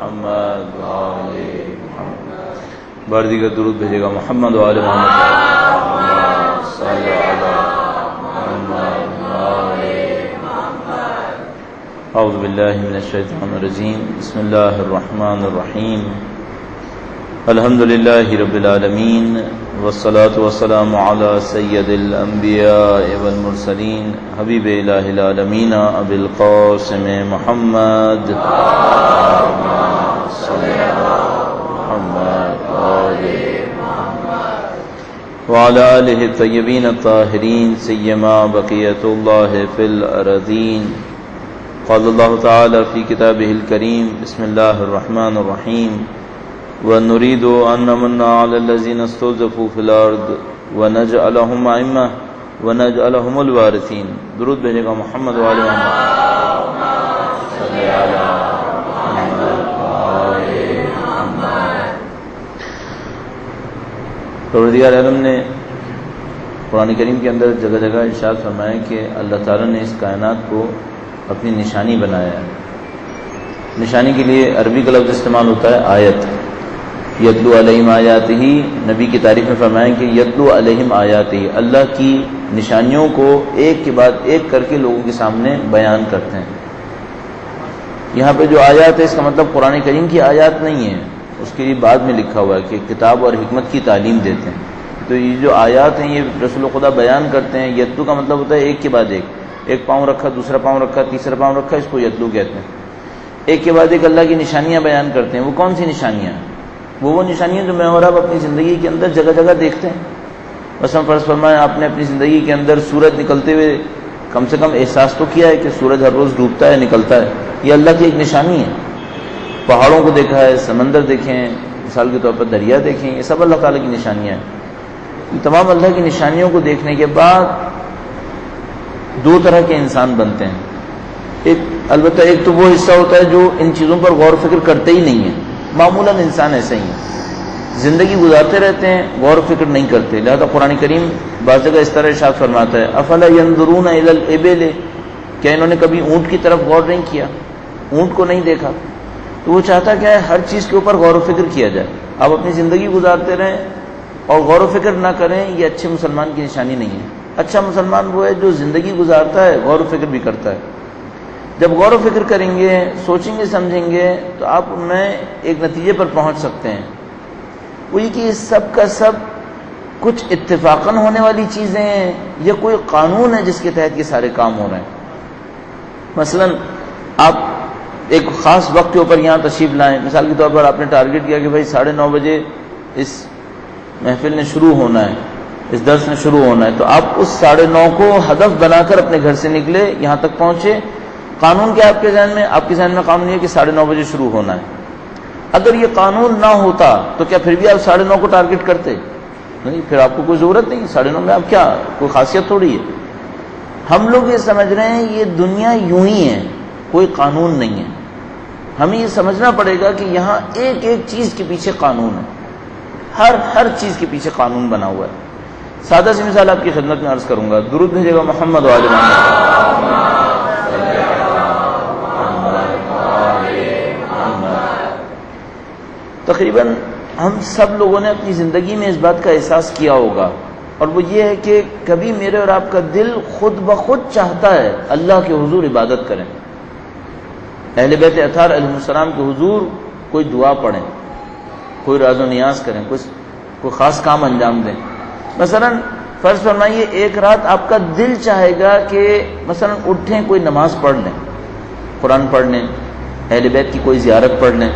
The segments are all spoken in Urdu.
محمد وآل محمد. بار دیگر درود بھیجے گا محمد وآل محمد صلی علی محمد وآل محمد. اعوذ باللہ من الشیطان الرجیم. بسم اللہ الرحمن الرحیم. الحمد للہ رب العالمین والصلاة والسلام علی سید الانبیاء والمرسلین حبیب الہ العالمین ابی القاسم محمد صلی محمد وعلی آلہ الطیبین الطاہرین سیما بقیۃ اللہ فی الارضین. قال اللہ تعالی فی کتابہ الکریم. بسم اللہ الرحمن الرحیم. وَنُرِيدُ أَن نَّمُنَّ عَلَى الَّذِينَ اسْتُضْعِفُوا فِي الْأَرْضِ وَنَجْعَلَهُمْ أَئِمَّةً وَنَجْعَلَهُمُ الْوَارِثِينَ. درود بھیجے گا محمد وآل محمد صلی علی محمد وآل محمد. پروردگار عالم نے قرآن کریم کے اندر جگہ جگہ ارشاد فرمایا کہ اللہ تعالیٰ نے اس کائنات کو اپنی نشانی بنایا ہے. نشانی کے لیے عربی کا لفظ استعمال ہوتا ہے آیت. یتلو علیہم آیاتہ. نبی کی تعریف میں فرمایا کہ یتلو علیہم آیاتہ، اللہ کی نشانیوں کو ایک کے بعد ایک کر کے لوگوں کے سامنے بیان کرتے ہیں. یہاں پہ جو آیات ہے اس کا مطلب قرآن کریم کی آیات نہیں ہے، اس کے لیے بعد میں لکھا ہوا ہے کہ کتاب اور حکمت کی تعلیم دیتے ہیں. تو یہ جو آیات ہیں یہ رسول خدا بیان کرتے ہیں. یتلو کا مطلب ہوتا ہے ایک کے بعد ایک پاؤں رکھا، دوسرا پاؤں رکھا، تیسرا پاؤں رکھا، اس کو یتلو کہتے ہیں. ایک کے بعد ایک اللہ کی نشانیاں بیان کرتے ہیں. وہ کون سی نشانیاں ہیں؟ وہ نشانیاں جو میں اور آپ اپنی زندگی کے اندر جگہ جگہ دیکھتے ہیں. مثلا فرض فرمائیں آپ نے اپنی زندگی کے اندر سورج نکلتے ہوئے کم سے کم احساس تو کیا ہے کہ سورج ہر روز ڈوبتا ہے، نکلتا ہے. یہ اللہ کی ایک نشانی ہے. پہاڑوں کو دیکھا ہے، سمندر دیکھیں، مثال کے طور پر دریا دیکھیں، یہ سب اللہ تعالیٰ کی نشانیاں ہیں. یہ تمام اللہ کی نشانیوں کو دیکھنے کے بعد دو طرح کے انسان بنتے ہیں. البتہ ایک تو وہ حصہ ہوتا ہے جو ان چیزوں پر غور و فکر کرتے ہی نہیں ہے. معمولاً انسان ایسے ہی ہیں، زندگی گزارتے رہتے ہیں، غور و فکر نہیں کرتے. لہذا قرآن کریم بعض جگہ اس طرح ارشاد فرماتا ہے افلا ينظرون الى الابل. کیا انہوں نے کبھی اونٹ کی طرف غور نہیں کیا؟ اونٹ کو نہیں دیکھا؟ تو وہ چاہتا کیا ہے؟ ہر چیز کے اوپر غور و فکر کیا جائے. آپ اپنی زندگی گزارتے رہیں اور غور و فکر نہ کریں، یہ اچھے مسلمان کی نشانی نہیں ہے. اچھا مسلمان وہ ہے جو زندگی گزارتا ہے، غور و فکر بھی کرتا ہے. جب غور و فکر کریں گے، سوچیں گے، سمجھیں گے تو آپ ان میں ایک نتیجے پر پہنچ سکتے ہیں. وہ یہ کہ سب کا سب کچھ اتفاقاً ہونے والی چیزیں ہیں یا کوئی قانون ہے جس کے تحت یہ سارے کام ہو رہے ہیں. مثلا آپ ایک خاص وقت کے اوپر یہاں تشریف لائیں. مثال کے طور پر آپ نے ٹارگٹ کیا کہ بھائی 9:30 بجے اس محفل نے شروع ہونا ہے، اس درس نے شروع ہونا ہے. تو آپ اس 9:30 کو ہدف بنا کر اپنے گھر سے نکلے، یہاں تک پہنچے. قانون کیا آپ کے ذہن میں؟ آپ کے ذہن میں قانون یہ کہ 9:30 بجے شروع ہونا ہے. اگر یہ قانون نہ ہوتا تو کیا پھر بھی آپ 9:30 کو ٹارگٹ کرتے؟ نہیں، پھر آپ کو کوئی ضرورت نہیں. 9:30 میں آپ کیا، کوئی خاصیت تھوڑی ہے. ہم لوگ یہ سمجھ رہے ہیں یہ دنیا یوں ہی ہے، کوئی قانون نہیں ہے. ہمیں یہ سمجھنا پڑے گا کہ یہاں ایک ایک چیز کے پیچھے قانون ہے. ہر چیز کے پیچھے قانون بنا ہوا ہے. سادہ سی مثال آپ کی خدمت میں عرض کروں گا. درود بھیجے گا محمد وآل محمد. تقریباً ہم سب لوگوں نے اپنی زندگی میں اس بات کا احساس کیا ہوگا، اور وہ یہ ہے کہ کبھی میرے اور آپ کا دل خود بخود چاہتا ہے اللہ کے حضور عبادت کریں، اہل بیت اطہار علیہ السلام کے حضور کوئی دعا پڑھیں، کوئی راز و نیاز کریں، کوئی خاص کام انجام دیں. مثلا فرض فرمائیے ایک رات آپ کا دل چاہے گا کہ مثلا اٹھیں، کوئی نماز پڑھ لیں، قرآن پڑھ لیں، اہل بیت کی کوئی زیارت پڑھ لیں.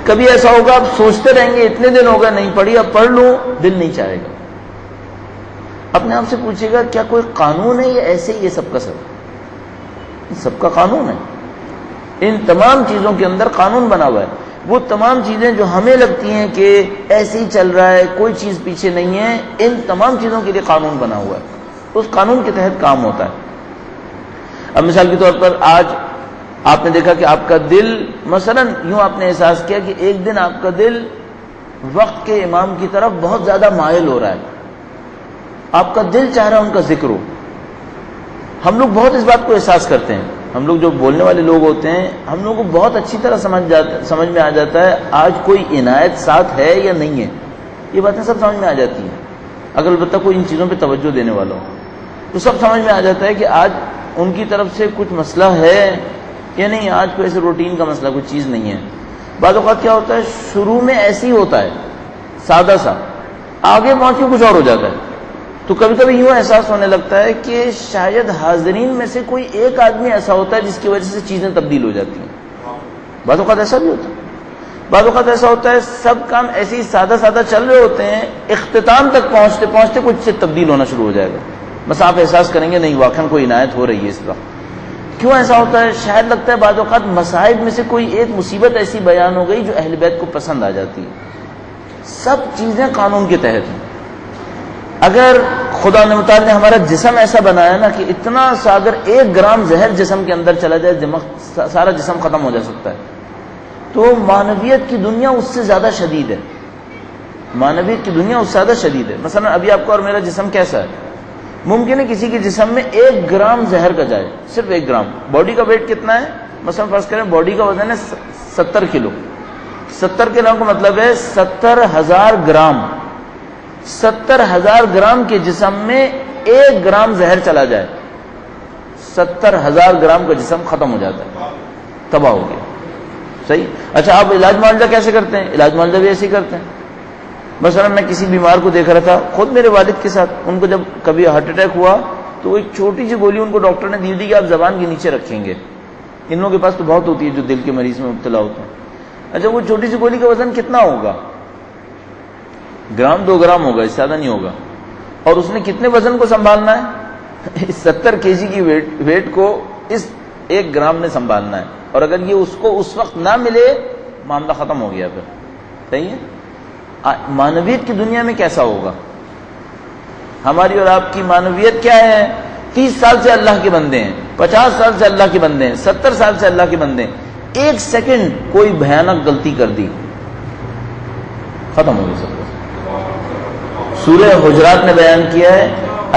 کبھی ایسا ہوگا آپ سوچتے رہیں گے اتنے دن ہوگا نہیں پڑھی، اب پڑھ لوں، دل نہیں چاہے گا. اپنے آپ سے پوچھیے گا کیا کوئی قانون ہے یا ایسے ہی یہ سب کا سب کا قانون ہے؟ ان تمام چیزوں کے اندر قانون بنا ہوا ہے. وہ تمام چیزیں جو ہمیں لگتی ہیں کہ ایسے ہی چل رہا ہے، کوئی چیز پیچھے نہیں ہے، ان تمام چیزوں کے لیے قانون بنا ہوا ہے. اس قانون کے تحت کام ہوتا ہے. اب مثال کے طور پر آج آپ نے دیکھا کہ آپ کا دل مثلا یوں آپ نے احساس کیا کہ ایک دن آپ کا دل وقت کے امام کی طرف بہت زیادہ مائل ہو رہا ہے، آپ کا دل چاہ رہا ہے ان کا ذکر ہو. ہم لوگ بہت اس بات کو احساس کرتے ہیں. ہم لوگ جو بولنے والے لوگ ہوتے ہیں ہم لوگوں کو بہت اچھی طرح سمجھ میں آ جاتا ہے آج کوئی عنایت ساتھ ہے یا نہیں ہے، یہ باتیں سب سمجھ میں آ جاتی ہیں اگر البتہ کوئی ان چیزوں پہ توجہ دینے والا ہو تو سب سمجھ میں آ جاتا ہے کہ آج ان کی طرف سے کچھ مسئلہ ہے یا نہیں، آج کوئی ایسے روٹین کا مسئلہ کوئی چیز نہیں ہے۔ بعض اوقات کیا ہوتا ہے شروع میں ایسے ہی ہوتا ہے سادہ سا، آگے پہنچ کے کچھ اور ہو جاتا ہے، تو کبھی کبھی یوں احساس ہونے لگتا ہے کہ شاید حاضرین میں سے کوئی ایک آدمی ایسا ہوتا ہے جس کی وجہ سے چیزیں تبدیل ہو جاتی ہیں۔ بعض اوقات ایسا بھی ہوتا ہے، بعض اوقات ایسا ہوتا ہے سب کام ایسے ہی سادہ سادہ چل رہے ہوتے ہیں، اختتام تک پہنچتے پہنچتے کچھ سے تبدیل ہونا شروع ہو جائے گا، بس آپ احساس کریں گے نہیں واقعاً کوئی عنایت ہو رہی ہے اس وقت۔ کیوں ایسا ہوتا ہے؟ شاید لگتا ہے بعض اوقات مصائب میں سے کوئی ایک مصیبت ایسی بیان ہو گئی جو اہل بیت کو پسند آ جاتی ہے۔ سب چیزیں قانون کے تحت ہیں۔ اگر خدا متعال نے ہمارا جسم ایسا بنایا نا کہ اتنا سا اگر 1 گرام زہر جسم کے اندر چلا جائے سارا جسم ختم ہو جا سکتا ہے، تو معنویت کی دنیا اس سے زیادہ شدید ہے، معنویت کی دنیا اس سے زیادہ شدید ہے۔ مثلا ابھی آپ کو اور میرا جسم کیسا ہے، ممکن ہے کسی کے جسم میں 1 گرام زہر کا جائے، صرف 1 گرام۔ باڈی کا ویٹ کتنا ہے؟ مثلا فرض کریں باڈی کا وزن ہے 70 کلو، 70 کلو کا مطلب ہے 70,000 گرام، 70,000 گرام کے جسم میں 1 گرام زہر چلا جائے 70,000 گرام کا جسم ختم ہو جاتا ہے، تباہ ہو گیا۔ صحیح؟ اچھا آپ علاج معالجہ کیسے کرتے ہیں؟ علاج معالجہ بھی ایسے ہی کرتے ہیں۔ مثلا میں کسی بیمار کو دیکھ رہا تھا، خود میرے والد کے ساتھ، ان کو جب کبھی ہارٹ اٹیک ہوا تو ایک چھوٹی سی گولی ان کو ڈاکٹر نے دی تھی کہ آپ زبان کے نیچے رکھیں گے، ان لوگوں کے پاس تو بہت ہوتی ہے جو دل کے مریض میں مبتلا ہوتے ہیں۔ اچھا وہ چھوٹی سی گولی کا وزن کتنا ہوگا؟ گرام 2 گرام ہوگا، اس سے زیادہ نہیں ہوگا، اور اس نے کتنے وزن کو سنبھالنا ہے؟ 70 kg کی ویٹ کو اس 1 گرام نے سنبھالنا ہے، اور اگر یہ اس کو اس وقت نہ ملے معاملہ ختم ہو گیا پھر۔ صحیح ہے؟ معنویت کی دنیا میں کیسا ہوگا؟ ہماری اور آپ کی معنویت کیا ہے؟ 30 سال سے اللہ کے بندے ہیں، 50 سال سے اللہ کے بندے ہیں، 70 سال سے اللہ کے بندے ہیں، 1 سیکنڈ کوئی بھیانک غلطی کر دی ختم ہو گئی سب کچھ۔ سورہ حجرات نے بیان کیا ہے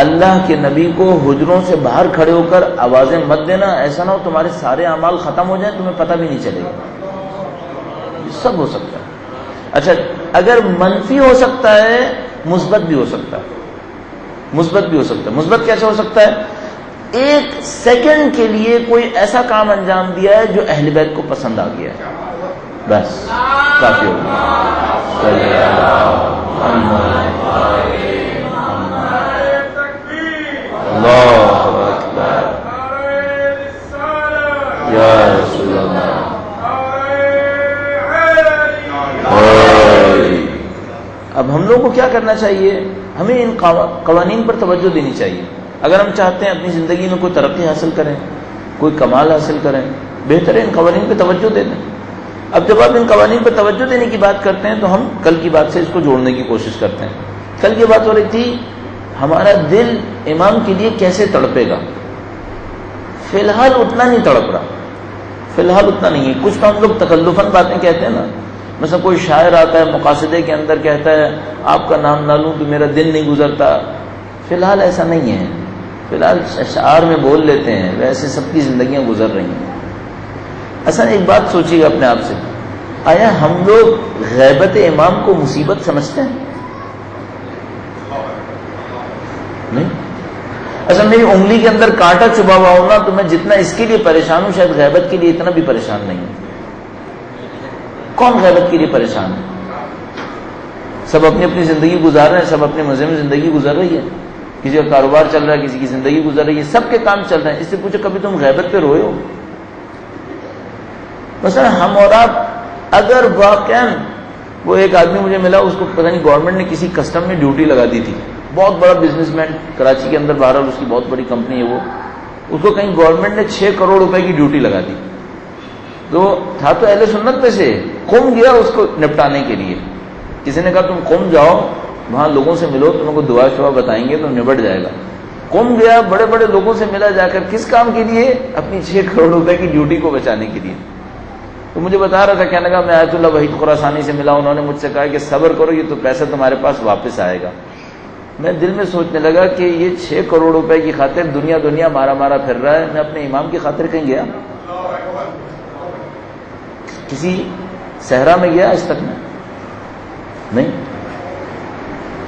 اللہ کے نبی کو حجروں سے باہر کھڑے ہو کر آوازیں مت دینا، ایسا نہ ہو تمہارے سارے اعمال ختم ہو جائیں تمہیں پتہ بھی نہیں چلے گا۔ یہ سب ہو سکتا ہے۔ اچھا اگر منفی ہو سکتا ہے مثبت بھی ہو سکتا ہے، مثبت بھی ہو سکتا ہے۔ مثبت کیسے ہو سکتا ہے؟ 1 سیکنڈ کے لیے کوئی ایسا کام انجام دیا ہے جو اہل بیت کو پسند آ گیا ہے، بس کافی ہو گیا۔ اللہ اکبر یا رسول اللہ۔ اب ہم لوگوں کو کیا کرنا چاہیے؟ ہمیں ان قوانین پر توجہ دینی چاہیے۔ اگر ہم چاہتے ہیں اپنی زندگی میں کوئی ترقی حاصل کریں، کوئی کمال حاصل کریں، بہتر ہے ان قوانین پہ توجہ دے دیں۔ اب جب آپ ان قوانین پر توجہ دینے کی بات کرتے ہیں تو ہم کل کی بات سے اس کو جوڑنے کی کوشش کرتے ہیں۔ کل کی بات ہو رہی تھی ہمارا دل امام کے لیے کیسے تڑپے گا۔ فی الحال اتنا نہیں تڑپ رہا، فی الحال اتنا نہیں ہے۔ کچھ تو ہم لوگ تکلفاً باتیں کہتے ہیں نا، مثلا کوئی شاعر آتا ہے مقاصدے کے اندر کہتا ہے آپ کا نام نہ لوں تو میرا دن نہیں گزرتا۔ فی الحال ایسا نہیں ہے، فی الحال اشعار میں بول لیتے ہیں، ویسے سب کی زندگیاں گزر رہی ہیں۔ اصل ایک بات سوچیے گا اپنے آپ سے، آیا ہم لوگ غیبت امام کو مصیبت سمجھتے ہیں؟ نہیں۔ اصل میری انگلی کے اندر کانٹا چبھا ہوا ہو نا تو میں جتنا اس کے لیے پریشان ہوں شاید غیبت کے لیے اتنا بھی پریشان نہیں ہوں۔ کون غیبت کے لیے پریشان ہے؟ سب اپنی اپنی زندگی گزار رہے ہیں، سب اپنے مزے میں زندگی گزر رہی ہے، کسی کا کاروبار چل رہا ہے، کسی کی زندگی گزر رہی ہے، سب کے کام چل رہے ہیں۔ اس سے پوچھو کبھی تم غیبت پہ روئے ہو؟ مثلا ہم اور آپ اگر واقعا، وہ ایک آدمی مجھے ملا، اس کو پتہ نہیں گورنمنٹ نے کسی کسٹم میں ڈیوٹی لگا دی تھی، بہت بڑا بزنس مین کراچی کے اندر، بہرحال اس کی بہت بڑی کمپنی ہے وہ، اس کو کہیں گورنمنٹ نے 6 کروڑ روپے کی ڈیوٹی لگا دی، تو تھا تو اہل سنت میں سے، قم گیا اس کو نپٹانے کے لیے۔ کسی نے کہا تم قم جاؤ، وہاں لوگوں سے ملو، تم کو دعا شعا بتائیں گے تو نبٹ جائے گا۔ قم گیا، بڑے بڑے لوگوں سے ملا جا کر، کس کام کے لیے؟ اپنی 6 کروڑ روپے کی ڈیوٹی کو بچانے کے لیے۔ تو مجھے بتا رہا تھا، کہنے لگا میں آیت اللہ وحید خراسانی سے ملا، انہوں نے مجھ سے کہا کہ صبر کرو، یہ تو پیسہ تمہارے پاس واپس آئے گا۔ میں دل میں سوچنے لگا کہ یہ 6 کروڑ روپے کی خاطر دنیا مارا مارا پھر رہا ہے، میں اپنے امام کی خاطر کہیں گیا؟ کسی صحرا میں گیا آج تک میں؟ نہیں۔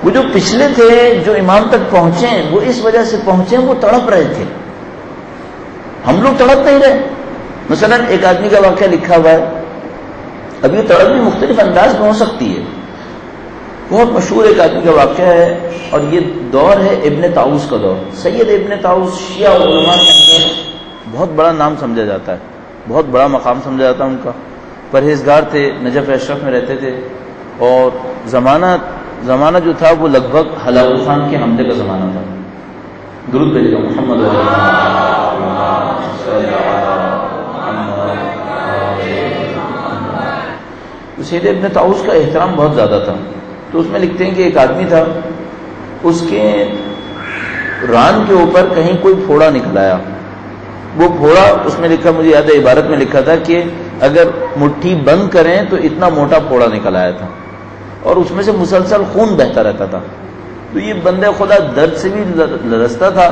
وہ جو پچھلے تھے جو امام تک پہنچے وہ اس وجہ سے پہنچے وہ تڑپ رہے تھے، ہم لوگ تڑپ نہیں رہے۔ مثلا ایک آدمی کا واقعہ لکھا ہوا ہے، اب یہ تڑپ بھی مختلف انداز میں ہو سکتی ہے، بہت مشہور ایک آدمی کا واقعہ ہے، اور یہ دور ہے ابن طاؤس کا دور۔ سید ابن طاؤس شیعہ علماء کے اندر بہت بڑا نام سمجھا جاتا ہے، بہت بڑا مقام سمجھا جاتا ہے ان کا۔ پرہیزگار تھے، نجف اشرف میں رہتے تھے، اور زمانہ جو تھا وہ لگ بھگ ہلاکو خان کے حملے کا زمانہ تھا۔ درود بھیجو محمد سید ابن طاؤس کا احترام بہت زیادہ تھا، تو اس میں لکھتے ہیں کہ ایک آدمی تھا، اس کے ران کے اوپر کہیں کوئی پھوڑا نکل آیا۔ وہ پھوڑا اس میں لکھا، مجھے یاد ہے عبارت میں لکھا تھا کہ اگر مٹھی بند کریں تو اتنا موٹا پھوڑا نکل آیا تھا، اور اس میں سے مسلسل خون بہتا رہتا تھا۔ تو یہ بندہ خدا درد سے بھی لرزتا تھا،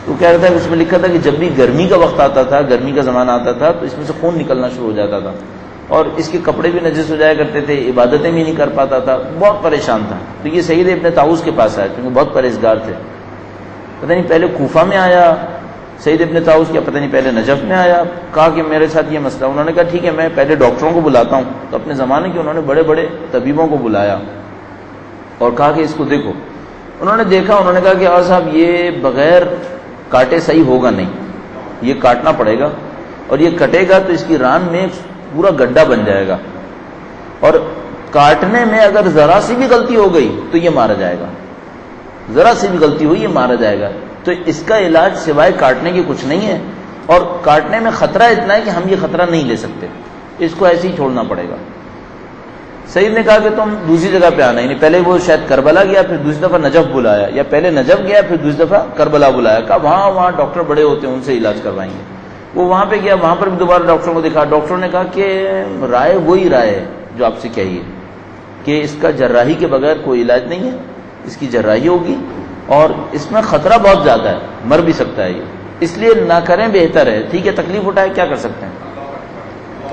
تو کہہ رہا تھا، اس میں لکھا تھا کہ جب بھی گرمی کا وقت آتا تھا، گرمی کا زمانہ آتا تھا، تو اس میں سے خون نکلنا شروع ہو جاتا تھا، اور اس کے کپڑے بھی نجس ہو جایا کرتے تھے، عبادتیں بھی نہیں کر پاتا تھا، بہت پریشان تھا۔ تو یہ سید ابن طاؤس کے پاس آیا، کیونکہ بہت پرہیزگار تھے۔ پتہ نہیں پہلے کوفہ میں آیا سید ابن طاؤس، کیا پتہ نہیں پہلے نجف میں آیا، کہا کہ میرے ساتھ یہ مسئلہ۔ انہوں نے کہا ٹھیک ہے، میں پہلے ڈاکٹروں کو بلاتا ہوں۔ تو اپنے زمانے کے انہوں نے بڑے بڑے طبیبوں کو بلایا اور کہا کہ اس کو دیکھو۔ انہوں نے دیکھا، انہوں نے کہا کہ صاحب یہ بغیر کاٹے صحیح ہوگا نہیں، یہ کاٹنا پڑے گا، اور یہ کٹے گا تو اس کی ران میں پورا گڈھا بن جائے گا، اور کاٹنے میں اگر ذرا سی بھی غلطی ہو گئی تو یہ مارا جائے گا، ذرا سی بھی غلطی ہوئی یہ مارا جائے گا۔ تو اس کا علاج سوائے کاٹنے کی کچھ نہیں ہے، اور کاٹنے میں خطرہ اتنا ہے کہ ہم یہ خطرہ نہیں لے سکتے، اس کو ایسے ہی چھوڑنا پڑے گا۔ سید نے کہا کہ تم دوسری جگہ پہ آنا ہی نہیں، پہلے وہ شاید کربلا گیا، پھر دوسری دفعہ نجف بلایا، یا پہلے نجف گیا پھر دوسری دفعہ کربلا بلایا، کہا وہاں ڈاکٹر بڑے ہوتے ہیں، ان سے علاج کروائیں گے۔ وہ وہاں پہ گیا، وہاں پر بھی دوبارہ ڈاکٹروں کو دکھا، ڈاکٹروں نے کہا کہ رائے وہی رائے ہے جو آپ سے کہیے، کہ اس کا جراحی کے بغیر کوئی علاج نہیں ہے، اس کی جراحی ہوگی، اور اس میں خطرہ بہت زیادہ ہے، مر بھی سکتا ہے یہ، اس لیے نہ کریں بہتر ہے۔ ٹھیک ہے، تکلیف اٹھائے، کیا کر سکتے ہیں۔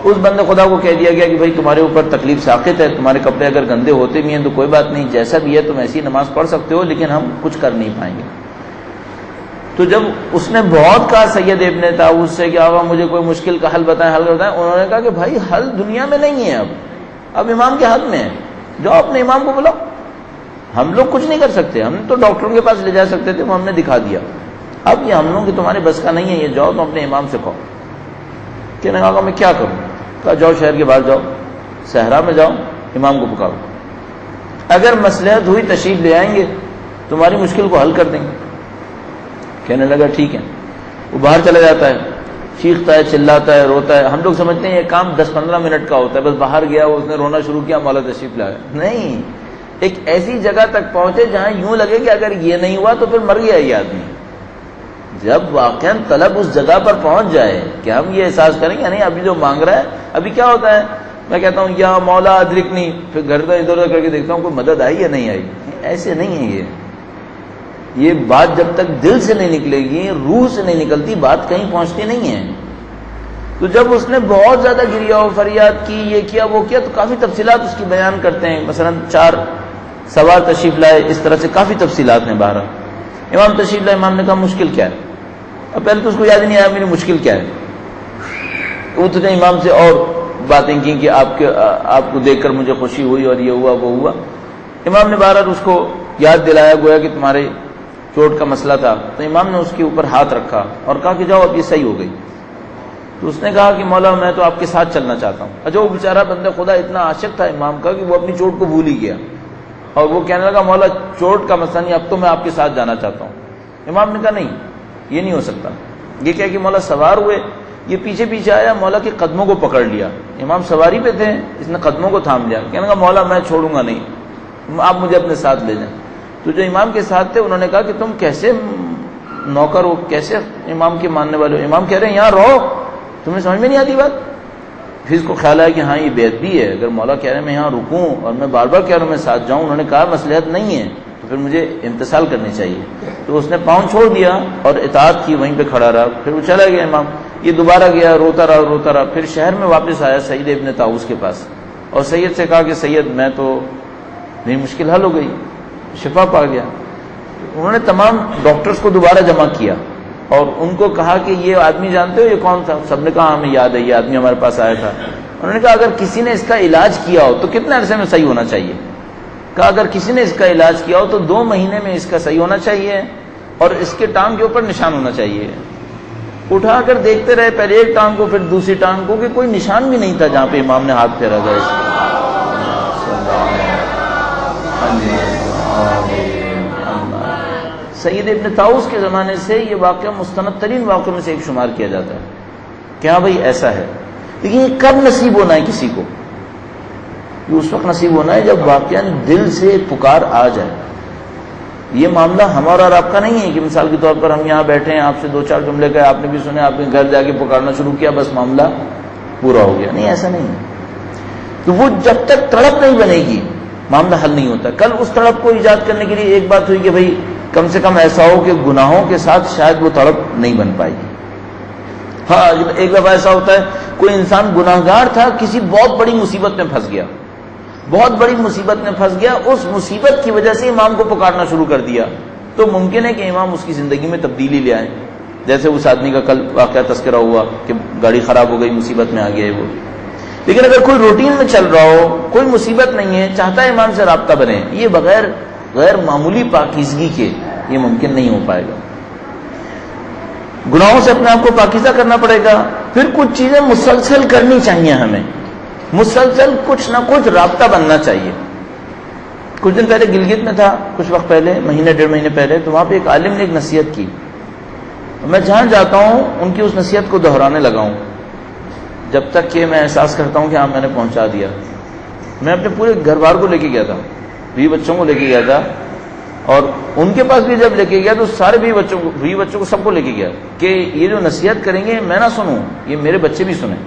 اس بندے خدا کو کہہ دیا گیا کہ بھائی تمہارے اوپر تکلیف ساقط ہے، تمہارے کپڑے اگر گندے ہوتے بھی ہیں تو کوئی بات نہیں، جیسا بھی ہے تم ایسی نماز پڑھ سکتے ہو، لیکن ہم کچھ کر نہیں پائیں گے۔ تو جب اس نے بہت کہا سید ابن طاؤس سے کہ آقا مجھے کوئی مشکل کا حل بتائیں، حل بتائیں، انہوں نے کہا کہ بھائی حل دنیا میں نہیں ہے، اب امام کے ہاتھ میں ہے، جاؤ اپنے امام کو بلاؤ، ہم لوگ کچھ نہیں کر سکتے، ہم تو ڈاکٹروں کے پاس لے جا سکتے تھے، وہ ہم نے دکھا دیا، اب یہ ہم لوگ کہ تمہارے بس کا نہیں ہے، یہ جاؤ تو اپنے امام سے کہو۔ کہنے لگا میں کیا کروں؟ کہا جاؤ شہر کے باہر جاؤ، صحرا میں جاؤ، امام کو پکارو، اگر مصلحت ہوئی تشریف لے آئیں گے، تمہاری مشکل کو حل کر دیں گے۔ کہنے لگا ٹھیک ہے۔ وہ باہر چلا جاتا ہے، چیختا ہے، چلاتا ہے، روتا ہے۔ ہم لوگ سمجھتے ہیں یہ کام 10-15 منٹ کا ہوتا ہے، بس باہر گیا اس نے رونا شروع کیا، مولا تشریف لایا، نہیں، ایک ایسی جگہ تک پہنچے جہاں یوں لگے کہ اگر یہ نہیں ہوا تو پھر مر گیا یہ آدمی۔ جب واقعاً طلب اس جگہ پر پہنچ جائے کہ ہم یہ احساس کریں کہ نہیں ابھی جو مانگ رہا ہے، ابھی کیا ہوتا ہے، میں کہتا ہوں یا مولا ادرکنی، پھر گھر کا ادھر ادھر کر کے دیکھتا ہوں کوئی مدد آئی یا نہیں آئی، ایسے نہیں ہے یہ بات جب تک دل سے نہیں نکلے گی، روح سے نہیں نکلتی، بات کہیں پہنچتی نہیں ہے۔ تو جب اس نے بہت زیادہ گریا و فریاد کی، یہ کیا وہ کیا، تو کافی تفصیلات اس کی بیان کرتے ہیں، مثلا 4 سوار تشریف لائے، اس طرح سے کافی تفصیلات ہیں۔ بہرحال امام تشریف لائے، امام نے کہا مشکل کیا ہے؟ اب پہلے تو اس کو یاد ہی نہیں آیا میری مشکل کیا ہے، تو نے امام سے اور باتیں کی کہ آپ کو دیکھ کر مجھے خوشی ہوئی اور یہ ہوا وہ ہوا۔ امام نے بہرحال اس کو یاد دلایا، گویا کہ تمہارے چوٹ کا مسئلہ تھا، تو امام نے اس کے اوپر ہاتھ رکھا اور کہا کہ جاؤ اب یہ صحیح ہو گئی۔ تو اس نے کہا کہ مولا میں تو آپ کے ساتھ چلنا چاہتا ہوں۔ اچھا وہ بیچارہ بندہ خدا اتنا عاشق تھا امام کا کہ وہ اپنی چوٹ کو بھول ہی گیا، اور وہ کہنے لگا مولا چوٹ کا مسئلہ نہیں، اب تو میں آپ کے ساتھ جانا چاہتا ہوں۔ امام نے کہا نہیں یہ نہیں ہو سکتا۔ یہ کیا کہ مولا سوار ہوئے، یہ پیچھے پیچھے آیا، مولا کے قدموں کو پکڑ لیا، امام سواری پہ تھے، اس نے قدموں کو تھام لیا، کہنے لگا مولا میں چھوڑوں گا نہیں، آپ مجھے اپنے ساتھ لے جائیں۔ تو جو امام کے ساتھ تھے انہوں نے کہا کہ تم کیسے نوکر ہو، کیسے امام کے ماننے والے ہو؟ امام کہہ رہے ہیں یہاں رہو، تمہیں سمجھ میں نہیں آتی بات؟ پھر اس کو خیال آیا کہ ہاں یہ بیعت بھی ہے، اگر مولا کہہ رہے ہیں میں یہاں رکوں اور میں بار بار کہہ رہا ہوں میں ساتھ جاؤں، انہوں نے کہا مصلحت نہیں ہے، تو پھر مجھے امتثال کرنی چاہیے. تو اس نے پاؤں چھوڑ دیا اور اطاعت کی، وہیں پہ کھڑا رہا. پھر وہ چلا گیا امام. یہ دوبارہ گیا، روتا رہا. پھر شہر میں واپس آیا سید ابن طاؤس کے پاس، اور سید سے کہا کہ سید میں تو میری مشکل حل ہو گئی، شفا پا گیا. انہوں نے تمام ڈاکٹرز کو دوبارہ جمع کیا اور ان کو کہا کہ یہ آدمی جانتے ہو یہ کون تھا؟ سب نے کہا ہمیں یاد ہے، یہ آدمی ہمارے پاس آیا تھا. انہوں نے کہا اگر کسی نے اس کا علاج کیا ہو تو کتنے عرصے میں صحیح ہونا چاہیے؟ کہا اگر کسی نے اس کا علاج کیا ہو تو 2 مہینے میں اس کا صحیح ہونا چاہیے اور اس کے ٹانگ کے اوپر نشان ہونا چاہیے. اٹھا کر دیکھتے رہے، پہلے ایک ٹانگ کو پھر دوسری ٹانگ کو، کہ کوئی نشان بھی نہیں تھا جہاں پہ امام نے ہاتھ پھیرا تھا. سید ابن طاؤس کے زمانے سے یہ واقعہ مستند ترین واقعوں میں سے ایک شمار کیا جاتا ہے کہ ہاں بھائی ایسا ہے. لیکن یہ کب نصیب ہونا ہے کسی کو؟ یہ اس وقت نصیب ہونا ہے جب واقعہ دل سے پکار آ جائے. یہ معاملہ ہمارا اور آپ کا نہیں ہے کہ مثال کے طور پر ہم یہاں بیٹھے ہیں، آپ سے 2-4 جملے کہے، آپ نے بھی سنے، آپ نے گھر جا کے پکارنا شروع کیا، بس معاملہ پورا ہو گیا. نہیں، ایسا نہیں ہے. تو وہ جب تک تڑپ نہیں بنے گی معاملہ حل نہیں ہوتا. کل اس تڑپ کو ایجاد کرنے کے لیے ایک بات ہوئی کہ بھائی کم سے کم ایسا ہو کہ گناہوں کے ساتھ شاید وہ تڑپ نہیں بن پائے گی. ہاں، ایک دفعہ ایسا ہوتا ہے کوئی انسان گناہگار تھا، کسی بہت بڑی مصیبت میں پھنس گیا، اس مصیبت کی وجہ سے امام کو پکارنا شروع کر دیا، تو ممکن ہے کہ امام اس کی زندگی میں تبدیلی لے آئیں. جیسے اس آدمی کا کل واقعہ تذکرہ ہوا کہ گاڑی خراب ہو گئی، مصیبت میں آ گیا ہے وہ. لیکن اگر کوئی روٹین میں چل رہا ہو، کوئی مصیبت نہیں ہے، چاہتا ہے امام سے رابطہ بنے، یہ بغیر غیر معمولی پاکیزگی کے یہ ممکن نہیں ہو پائے گا. گناہوں سے اپنے آپ کو پاکیزہ کرنا پڑے گا. پھر کچھ چیزیں مسلسل کرنی چاہیے، ہمیں مسلسل کچھ نہ کچھ رابطہ بننا چاہیے. کچھ دن پہلے گلگت میں تھا، کچھ وقت پہلے، 1-1.5 مہینے پہلے، تو وہاں پہ ایک عالم نے ایک نصیحت کی. میں جہاں جاتا ہوں ان کی اس نصیحت کو دہرانے لگا ہوں جب تک کہ میں احساس کرتا ہوں کہ ہاں میں نے پہنچا دیا. میں اپنے پورے گھر بار کو لے کے گیا تھا، 20 بچوں کو لے کے گیا تھا، اور ان کے پاس بھی جب لے کے گیا تو سارے 20 بچوں کو سب کو لے کے گیا کہ یہ جو نصیحت کریں گے میں نہ سنوں، یہ میرے بچے بھی سنیں.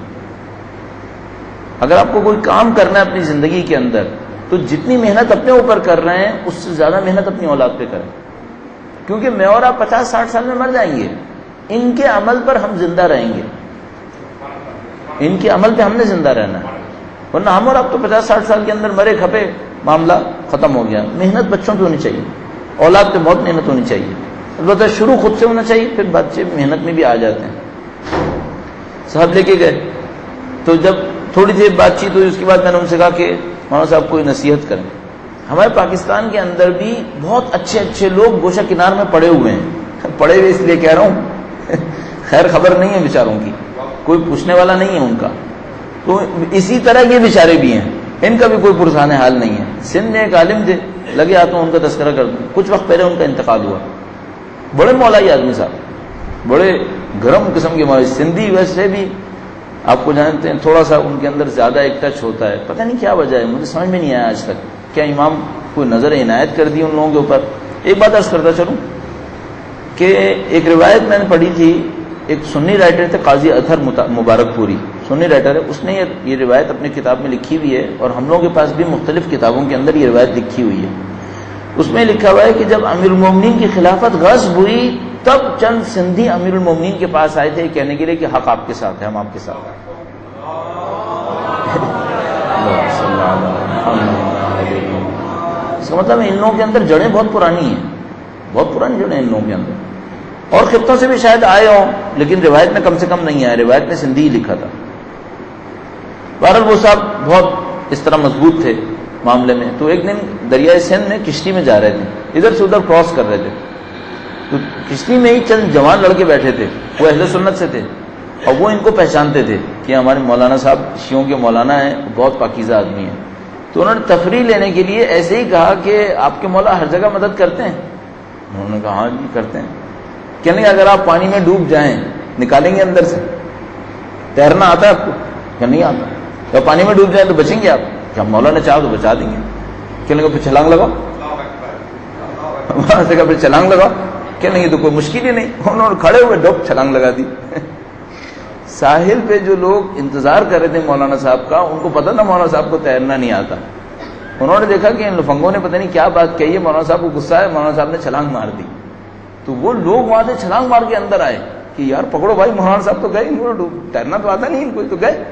اگر آپ کو کوئی کام کرنا ہے اپنی زندگی کے اندر تو جتنی محنت اپنے اوپر کر رہے ہیں اس سے زیادہ محنت اپنی اولاد پہ کریں، کیونکہ میں اور آپ 50-60 سال میں مر جائیں گے، ان کے عمل پر ہم زندہ رہیں گے، ان کے عمل پہ ہم نے زندہ رہنا ہے. ورنہ ہم اور آپ تو 50-60 سال کے اندر مرے کھپے، معاملہ ختم ہو گیا. محنت بچوں پہ ہونی چاہیے، اولاد پہ بہت محنت ہونی چاہیے. البتہ شروع خود سے ہونا چاہیے، پھر بچے محنت میں بھی آ جاتے ہیں. صاحب لے کے گئے تو جب تھوڑی دیر بات چیت ہوئی، اس کے بعد میں نے ان سے کہا کہ مولانا صاحب کوئی نصیحت کریں. ہمارے پاکستان کے اندر بھی بہت اچھے لوگ گوشہ کنار میں پڑے ہوئے ہیں، پڑے ہوئے اس لیے کہہ رہا ہوں خیر خبر نہیں ہے بیچاروں کی، کوئی پوچھنے والا نہیں ہے ان کا. تو اسی طرح یہ بیچارے بھی ہیں، ان کا بھی کوئی پرسان حال نہیں ہے. سندھ میں ایک عالم تھے، لگے آتا ہوں ان کا تذکرہ کر دوں. کچھ وقت پہلے ان کا انتقال ہوا. بڑے مولائی آدمی صاحب، بڑے گرم قسم کے مولائی. سندھی ویسے بھی آپ کو جانتے ہیں تھوڑا سا ان کے اندر زیادہ ایک ٹچ ہوتا ہے، پتہ نہیں کیا وجہ ہے، مجھے سمجھ میں نہیں آیا آج تک. کیا امام کوئی نظر عنایت کر دی ان لوگوں کے اوپر؟ ایک بات عرض کرتا چلوں کہ ایک روایت میں نے پڑھی تھی، ایک سنی رائٹر تھے قاضی اطہر مبارک پوری، سنی رائٹر ہے، اس نے یہ روایت اپنی کتاب میں لکھی ہوئی ہے، اور ہم لوگوں کے پاس بھی مختلف کتابوں کے اندر یہ روایت لکھی ہوئی ہے. اس میں لکھا ہوا ہے کہ جب امیر المومنین کی خلافت غصب ہوئی تب چند سندھی امیر المومنین کے پاس آئے تھے کہنے کے لیے کہ حق آپ کے ساتھ ہے، ہم آپ کے ساتھ ہیں. اس کا مطلب ان لوگوں کے اندر جڑیں بہت پرانی ہیں، بہت پرانی جڑیں ان لوگوں کے اندر، اور خطوں سے بھی شاید آئے ہوں لیکن روایت میں کم سے کم نہیں آئے، روایت میں سندھی ہی لکھا تھا. بہرحال وہ صاحب بہت اس طرح مضبوط تھے معاملے میں. تو ایک دن دریائے سندھ میں کشتی میں جا رہے تھے، ادھر سے ادھر کراس کر رہے تھے، تو کشتی میں ہی چند جوان لڑکے بیٹھے تھے، وہ اہل سنت سے تھے، اور وہ ان کو پہچانتے تھے کہ ہمارے مولانا صاحب شیعوں کے مولانا ہیں، بہت پاکیزہ آدمی ہیں. تو انہوں نے تفریح لینے کے لیے ایسے ہی کہا کہ آپ کے مولا ہر جگہ مدد کرتے ہیں؟ انہوں نے کہا ہاں جی کرتے ہیں. کہنے کہ اگر آپ پانی میں ڈوب جائیں نکالیں گے اندر سے؟ تیرنا آتا ہے آپ کو؟ کہ نہیں آتا. تو پانی میں ڈوب جائیں تو بچیں گے آپ؟ کہ ہم مولا نے چاہو تو بچا دیں گے. کہنے کہ پھر چھلانگ لگاؤ. وہاں سے کہا پھر چھلانگ لگاؤ. کہنے یہ تو کوئی مشکل ہی نہیں. انہوں نے کھڑے ہوئے ڈوب چھلانگ لگا دی. ساحل پہ جو لوگ انتظار کر رہے تھے مولانا صاحب کا، ان کو پتا تھا مولانا صاحب کو تیرنا نہیں آتا، انہوں نے دیکھا کہ ان لفنگوں نے پتہ نہیں کیا بات کہی ہے، مولانا صاحب کو غصہ ہے، مولانا صاحب نے چھلانگ مار دی. تو وہ لوگ وہاں سے چھلانگ مار کے اندر آئے کہ یار پکڑو بھائی، مولانا صاحب تو گئے، ان کو تیرنا تو آتا نہیں ان کو، تو گئے.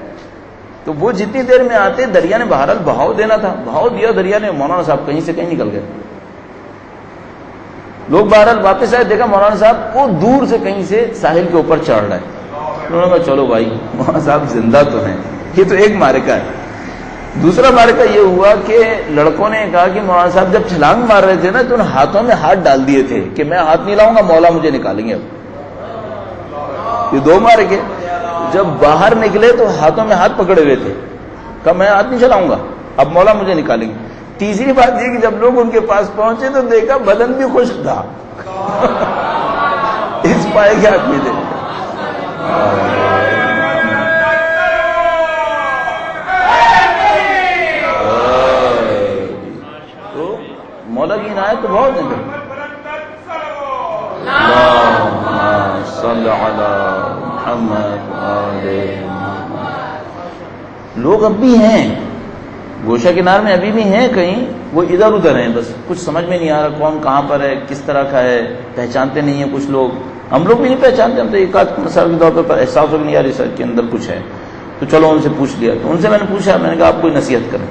تو وہ جتنی دیر میں آتے دریا نے بہرحال بہاؤ دینا تھا، بہاؤ دیا دریا نے، مولانا صاحب کہیں سے کہیں نکل گئے. لوگ بہرحال واپس آئے، دیکھا مولانا صاحب وہ دور سے کہیں سے ساحل کے اوپر چڑھ رہا ہے. انہوں نے کہا چلو بھائی مولانا صاحب زندہ تو ہیں. یہ تو ایک معرکہ ہے. دوسرا معرکہ یہ ہوا کہ لڑکوں نے کہا کہ مولانا صاحب جب چھلانگ مار رہے تھے نا تو ان ہاتھوں میں ہاتھ ڈال دیے تھے کہ میں ہاتھ نہیں لاؤں گا، مولا مجھے نکالیں گے. اب یہ دو معرکے. جب باہر نکلے تو ہاتھوں میں ہاتھ پکڑے ہوئے تھے، کہا میں ہاتھ نہیں چلاؤں گا، اب مولا مجھے نکالیں گے. تیسری بات یہ کہ جب لوگ ان کے پاس پہنچے تو دیکھا بدن بھی خشک تھا. اس پائے کے آدمی تھے. تو مولا کی عنایت تو بہت ہے. صلی علی محمد. لوگ اب بھی ہیں گوشہ کنار میں، ابھی بھی ہیں کہیں، وہ ادھر ادھر ہیں، بس کچھ سمجھ میں نہیں آ رہا کون کہاں پر ہے، کس طرح کا ہے، پہچانتے نہیں ہیں کچھ لوگ. ہم لوگ بھی نہیں پہچانتے، ہم تو ایک آدھ مسائل کے طور پر احساس ہو کہ نہیں یار اس کے اندر کچھ ہے. تو چلو ان سے پوچھ لیا. تو ان سے میں نے پوچھا، میں نے کہا آپ کوئی نصیحت کریں.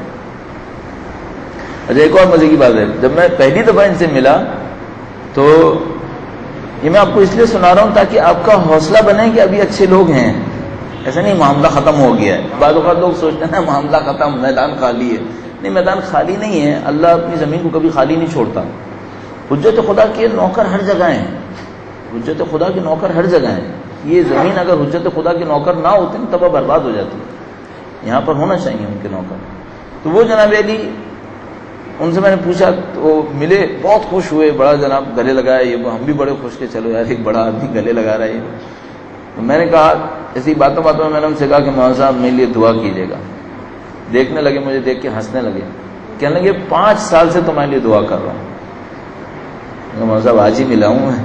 اچھا ایک اور مزے کی بات ہے، جب میں پہلی دفعہ ان سے ملا تو یہ میں آپ کو اس لیے سنا رہا ہوں تاکہ آپ کا حوصلہ بنے کہ ابھی اچھے لوگ ہیں. ایسا نہیں معاملہ ختم ہو گیا ہے. بعض اوقات لوگ سوچتے ہیں نا معاملہ ختم، میدان خالی ہے. نہیں، میدان خالی نہیں ہے. اللہ اپنی زمین کو کبھی خالی نہیں چھوڑتا. حجت خدا کے نوکر ہر جگہ ہیں. حجت خدا کے نوکر ہر جگہ ہیں. یہ زمین اگر حجت خدا کے نوکر نہ ہوتے نا تباہ برباد ہو جاتی. یہاں پر ہونا چاہیے ان کے نوکر. تو وہ جناب علی، ان سے میں نے پوچھا تو ملے، بہت خوش ہوئے، بڑا جناب گلے لگایا. یہ ہم بھی بڑے خوش کے چلو یار ایک بڑا آدمی گلے لگا رہا ہے. تو میں نے کہا ایسی باتوں میں میں نے ان سے کہا کہ مولانا صاحب میرے لیے دعا کیجیے گا. دیکھنے لگے مجھے، دیکھ کے ہنسنے لگے، کہنے لگے 5 سال سے تمہارے لیے دعا کر رہا ہوں. مولانا صاحب آج ہی ملا ہوں میں.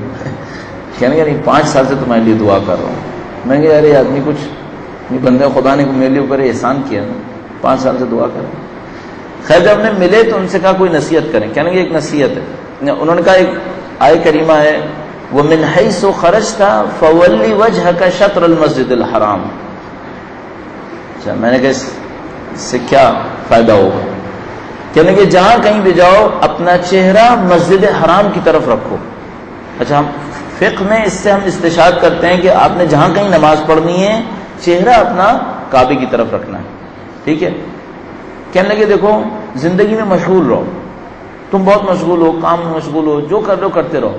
کہنے لگے نہیں 5 سال سے تمہارے لیے دعا کر رہا ہوں. میں نے کہا یار یہ آدمی کچھ بندے خدا نے میرے لیے اوپر احسان کیا نا، 5 سال سے دعا کر رہا ہوں. خیر جب نے ملے تو ان سے کہا کوئی نصیحت کریں. کہنے لگے ایک نصیحت ہے. انہوں نے کہا ایک آیت کریمہ ہے، وَمِنْ حَيْثُ خَرَجْتَ فَوَلِّ وَجْهَكَ شَطْرَ الْمَسْجِدِ الْحَرَامِ. اچھا میں نے کہا اس سے کیا فائدہ ہوگا؟ کہنے کہ جہاں کہیں بھی جاؤ اپنا چہرہ مسجد حرام کی طرف رکھو. اچھا ہم فقہ میں اس سے ہم استشہاد کرتے ہیں کہ آپ نے جہاں کہیں نماز پڑھنی ہے چہرہ اپنا کعبے کی طرف رکھنا ہے. ٹھیک ہے. کہنے لگے دیکھو زندگی میں مشغول رہو، تم بہت مشغول ہو، کام میں مشغول ہو، جو کر رہے ہو کرتے رہو.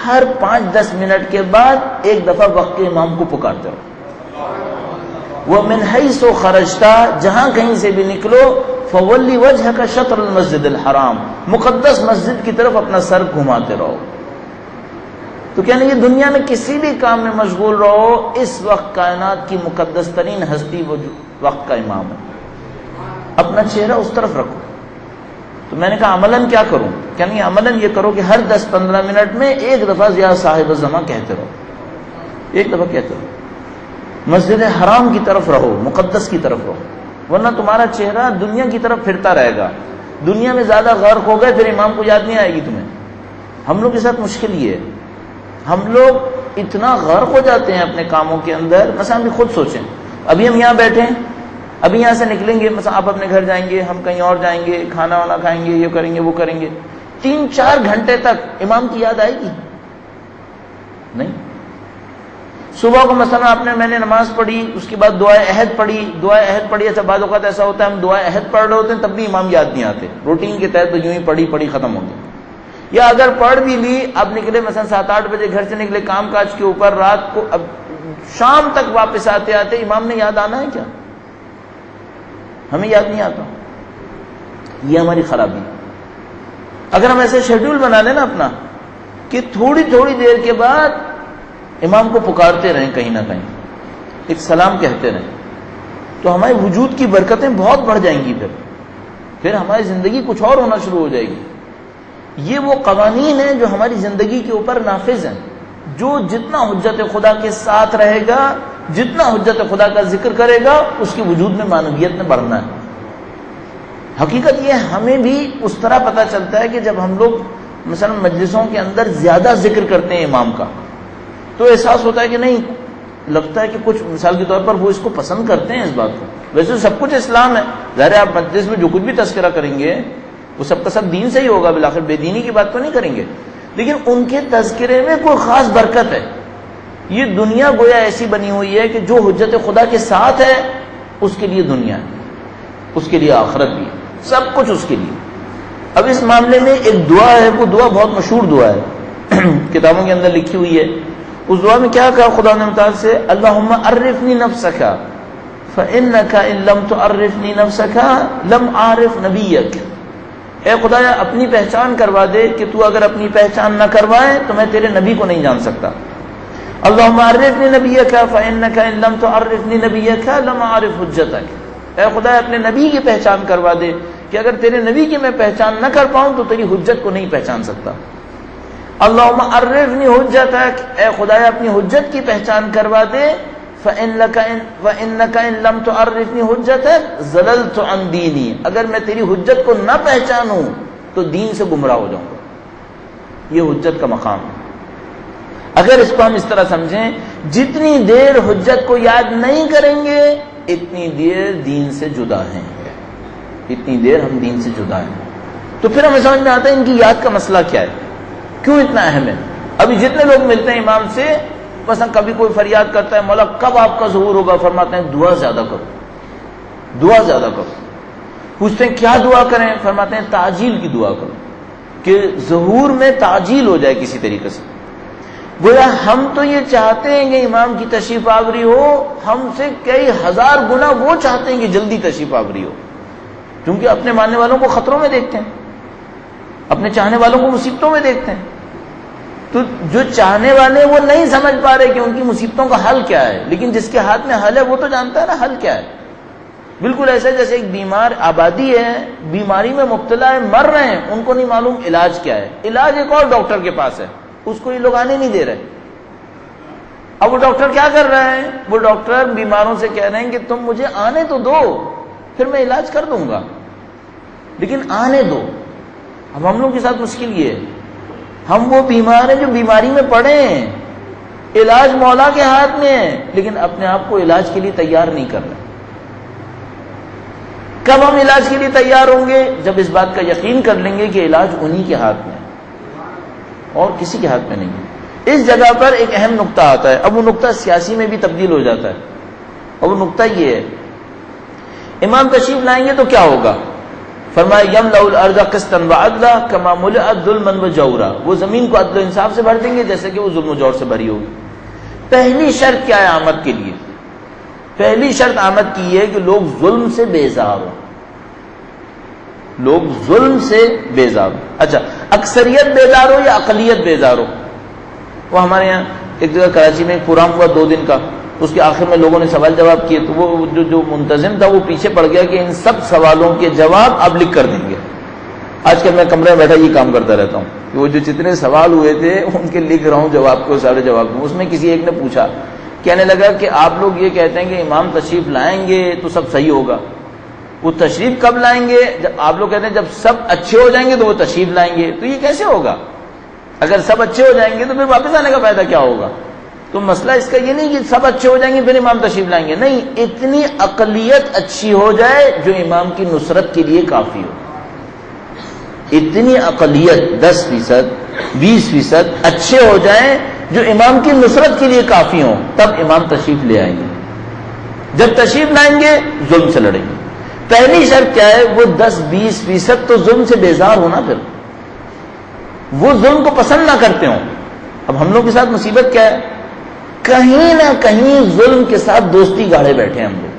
ہر 5-10 منٹ کے بعد ایک دفعہ وقت کے امام کو پکارتے رہو. وَمِنْ حَيْثُ خَرَجْتَ، جہاں کہیں سے بھی نکلو، فَوَلِّ وَجْهَكَ شَطْرَ الْمَسْجِدِ الْحَرَامِ، مقدس مسجد کی طرف اپنا سر گھماتے رہو. تو کہنے یہ دنیا میں کسی بھی کام میں مشغول رہو، اس وقت کائنات کی مقدس ترین ہستی وہ وقت کا امام ہے، اپنا چہرہ اس طرف رکھو. تو میں نے کہا عملاً کیا کروں؟ کہنے عملاً یہ کرو کہ ہر 10-15 منٹ میں ایک دفعہ یا صاحب الزمان کہتے رہو، ایک دفعہ کہتے رہو. مسجد حرام کی طرف رہو، مقدس کی طرف رہو، ورنہ تمہارا چہرہ دنیا کی طرف پھرتا رہے گا. دنیا میں زیادہ غرق ہو گئے پھر امام کو یاد نہیں آئے گی تمہیں. ہم لوگ کے ساتھ مشکل یہ ہے، ہم لوگ اتنا غرق ہو جاتے ہیں اپنے کاموں کے اندر. مثلا ہم بھی خود سوچیں، ابھی ہم یہاں بیٹھے ہیں، ابھی یہاں سے نکلیں گے، مثلا آپ اپنے گھر جائیں گے، ہم کہیں اور جائیں گے، کھانا وانا کھائیں گے، یہ کریں گے وہ کریں گے. 3-4 گھنٹے تک امام کی یاد آئے گی نہیں. صبح کو مثلا میں نے نماز پڑھی، اس کے بعد دعائے عہد پڑھی. اچھا بعض اوقات ایسا ہوتا ہے ہم دعائے عہد پڑھ رہے ہوتے ہیں تب بھی امام یاد نہیں آتے، روٹین کے تحت تو یوں ہی پڑھی ختم ہو گئی. یا اگر پڑھ بھی لی، اب نکلے مثلا 7-8 بجے گھر سے نکلے کام کاج کے اوپر، رات کو اب شام تک واپس آتے آتے امام نے یاد آنا ہے کیا؟ ہمیں یاد نہیں آتا. یہ ہماری خرابی. اگر ہم ایسے شیڈول بنا لیں نا اپنا کہ تھوڑی دیر کے بعد امام کو پکارتے رہیں، کہیں نہ کہیں ایک سلام کہتے رہیں، تو ہمارے وجود کی برکتیں بہت بڑھ جائیں گی. پھر ہماری زندگی کچھ اور ہونا شروع ہو جائے گی. یہ وہ قوانین ہیں جو ہماری زندگی کے اوپر نافذ ہیں. جو جتنا حجت خدا کے ساتھ رہے گا، جتنا حجت خدا کا ذکر کرے گا، اس کے وجود میں معنویت میں بڑھنا ہے. حقیقت یہ ہمیں بھی اس طرح پتہ چلتا ہے کہ جب ہم لوگ مثلا مجلسوں کے اندر زیادہ ذکر کرتے ہیں امام کا تو احساس ہوتا ہے کہ نہیں، لگتا ہے کہ کچھ مثال کے طور پر وہ اس کو پسند کرتے ہیں اس بات کو. ویسے سب کچھ اسلام ہے، ظاہر ہے آپ مجلس میں جو کچھ بھی تذکرہ کریں گے وہ سب کا سب دین سے ہی ہوگا، بالآخر بے دینی کی بات تو نہیں کریں گے، لیکن ان کے تذکرے میں کوئی خاص برکت ہے. یہ دنیا گویا ایسی بنی ہوئی ہے کہ جو حجت خدا کے ساتھ ہے اس کے لیے دنیا ہے، اس کے لیے آخرت بھی ہے، سب کچھ اس کے لیے. اب اس معاملے میں ایک دعا ہے، وہ دعا بہت مشہور دعا ہے، کتابوں کے اندر لکھی ہوئی ہے. اس دعا میں کیا کہا خدا نے متعال سے؟ اللہم عرفنی نفسک فإنک ان لم تعرفنی نفسک لم اعرف نبیک. اے خدایا اپنی پہچان کروا دے کہ تو اگر اپنی پہچان نہ کروائے تو میں تیرے نبی کو نہیں جان سکتا. اللہم عرفنی نبیک فإنک ان لم تعرفنی نبیک لم اعرف حجتک. اے خدا اپنے نبی کی پہچان کروا دے کہ اگر تیرے نبی کی میں پہچان نہ کر پاؤں تو تیری حجت کو نہیں پہچان سکتا. اللہم عرفنی حجتک. اے خدایا اپنی حجت کی پہچان کروا دے. فإنک ان لم تعرفنی حجتک ضللت عن دینی. اگر میں تیری حجت کو نہ پہچانوں تو دین سے گمراہ ہو جاؤں گا. یہ حجت کا مقام ہے. اگر اس کو ہم اس طرح سمجھیں، جتنی دیر حجت کو یاد نہیں کریں گے اتنی دیر دین سے جدا ہیں، اتنی دیر ہم دین سے جدا ہیں. تو پھر ہمیں سمجھ میں آتا ہے ان کی یاد کا مسئلہ کیا ہے، کیوں اتنا اہم ہے. ابھی جتنے لوگ ملتے ہیں امام سے، مثلا کبھی کوئی فریاد کرتا ہے مولا کب آپ کا ظہور ہوگا، فرماتے ہیں دعا زیادہ کرو، دعا زیادہ کرو. پوچھتے ہیں کیا دعا کریں، فرماتے ہیں تعجیل کی دعا کرو کہ ظہور میں تعجیل ہو جائے کسی طریقے سے. گویا ہم تو یہ چاہتے ہیں کہ امام کی تشریف آوری ہو، ہم سے کئی ہزار گنا وہ چاہتے ہیں کہ جلدی تشریف آوری ہو، کیونکہ اپنے ماننے والوں کو خطروں میں دیکھتے ہیں، اپنے چاہنے والوں کو مصیبتوں میں دیکھتے ہیں. تو جو چاہنے والے وہ نہیں سمجھ پا رہے کہ ان کی مصیبتوں کا حل کیا ہے، لیکن جس کے ہاتھ میں حل ہے وہ تو جانتا ہے نا حل کیا ہے. بالکل ایسے جیسے ایک بیمار آبادی ہے، بیماری میں مبتلا ہے، مر رہے ہیں، ان کو نہیں معلوم علاج کیا ہے. علاج ایک اور ڈاکٹر کے پاس ہے، اس کو یہ لوگ آنے نہیں دے رہے. اب وہ ڈاکٹر کیا کر رہے ہیں؟ وہ ڈاکٹر بیماروں سے کہہ رہے ہیں کہ تم مجھے آنے تو دو، پھر میں علاج کر دوں گا، لیکن آنے دو. اب ہم لوگ کے ساتھ مشکل یہ ہے، ہم وہ بیمار ہیں جو بیماری میں پڑے ہیں، علاج مولا کے ہاتھ میں ہے، لیکن اپنے آپ کو علاج کے لیے تیار نہیں کر رہے. کب ہم علاج کے لیے تیار ہوں گے؟ جب اس بات کا یقین کر لیں گے کہ علاج انہی کے ہاتھ میں اور کسی کے ہاتھ میں نہیں ہے. اس جگہ پر ایک اہم نقطہ آتا ہے. اب وہ نقطہ سیاسی میں بھی تبدیل ہو جاتا ہے. اور وہ نقطہ یہ ہے، امام تشریف لائیں گے تو کیا ہوگا؟ فرمایا یملأ الارض قسطا وعدلا کما ملئت ظلما وجورا. وہ زمین کو عدل و انصاف سے بھر دیں گے جیسے کہ وہ ظلم و جور سے بھری ہوگی. پہلی شرط کیا ہے آمد کے لیے؟ پہلی شرط آمد کی یہ ہے کہ لوگ ظلم سے بیزار ہوں، لوگ ظلم سے بیزار ہوں. اچھا، اکثریت بیزار ہو یا اقلیت بیزار ہو؟ وہ ہمارے یہاں ایک جگہ کراچی میں ایک پروگرام ہوا 2 دن کا، اس کے آخر میں لوگوں نے سوال جواب کیے تو وہ جو منتظم تھا وہ پیچھے پڑ گیا کہ ان سب سوالوں کے جواب آپ لکھ کر دیں گے. آج کل میں کمرے میں بیٹھا یہ کام کرتا رہتا ہوں کہ وہ جو جتنے سوال ہوئے تھے ان کے لکھ رہا ہوں جواب کو، سارے جواب دوں. اس میں کسی ایک نے پوچھا، کہنے لگا کہ آپ لوگ یہ کہتے ہیں کہ امام تشریف لائیں گے تو سب صحیح ہوگا، وہ تشریف کب لائیں گے؟ جب آپ لوگ کہتے ہیں جب سب اچھے ہو جائیں گے تو وہ تشریف لائیں گے، تو یہ کیسے ہوگا؟ اگر سب اچھے ہو جائیں گے تو پھر واپس آنے کا فائدہ کیا ہوگا؟ تو مسئلہ اس کا یہ نہیں کہ سب اچھے ہو جائیں گے پھر امام تشریف لائیں گے، نہیں، اتنی اقلیت اچھی ہو جائے جو امام کی نصرت کے لیے کافی ہو. اتنی اقلیت 10%، 20% اچھے ہو جائیں جو امام کی نصرت کے لیے کافی ہوں، تب امام تشریف لے آئیں گے. جب تشریف لائیں گے ظلم سے لڑیں گے. پہلی شرط کیا ہے؟ وہ 10-20% تو ظلم سے بیزار ہونا، پھر وہ ظلم کو پسند نہ کرتے ہوں. اب ہم لوگ کے ساتھ مصیبت کیا ہے؟ کہیں نہ کہیں ظلم کے ساتھ دوستی گاڑے بیٹھے ہیں ہم لوگ،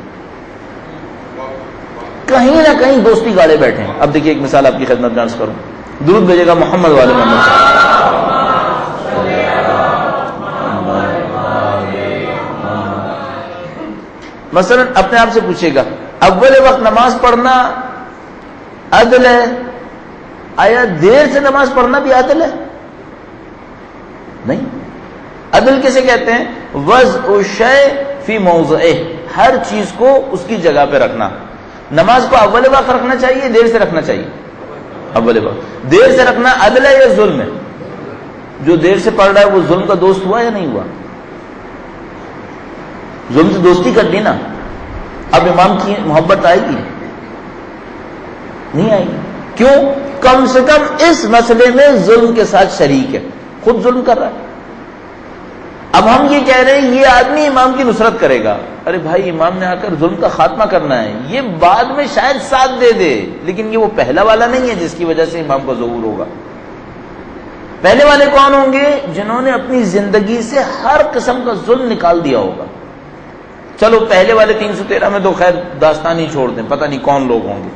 کہیں نہ کہیں دوستی گاڑے بیٹھے ہیں. اب دیکھیے ایک مثال آپ کی خدمت میں عرض کروں، درود بھیجے گا محمد والے محمد صاحب. مثلا اپنے آپ سے پوچھے گا، اول وقت نماز پڑھنا عدل ہے؟ آیا دیر سے نماز پڑھنا بھی عدل ہے؟ نہیں. عدل کسے کہتے ہیں؟ وضع الشیء فی موضعہ، ہر چیز کو اس کی جگہ پہ رکھنا. نماز کو اول وقت رکھنا چاہیے، دیر سے رکھنا چاہیے؟ اول وقت۔ دیر سے رکھنا عدل ہے یا ظلم ہے؟ جو دیر سے پڑھ رہا ہے وہ ظلم کا دوست ہوا یا نہیں ہوا؟ ظلم سے دوستی کر لی نا، اب امام کی محبت آئے گی؟ نہیں آئے گی۔ کیوں؟ کم سے کم اس مسئلے میں ظلم کے ساتھ شریک ہے، خود ظلم کر رہا ہے۔ اب ہم یہ کہہ رہے ہیں یہ آدمی امام کی نصرت کرے گا، ارے بھائی امام نے آ کر ظلم کا خاتمہ کرنا ہے، یہ بعد میں شاید ساتھ دے دے، لیکن یہ وہ پہلا والا نہیں ہے جس کی وجہ سے امام کو ظہور ہوگا۔ پہلے والے کون ہوں گے؟ جنہوں نے اپنی زندگی سے ہر قسم کا ظلم نکال دیا ہوگا۔ چلو پہلے والے 313 میں تو خیر داستان ہی چھوڑ دیں، پتہ نہیں کون لوگ ہوں گے۔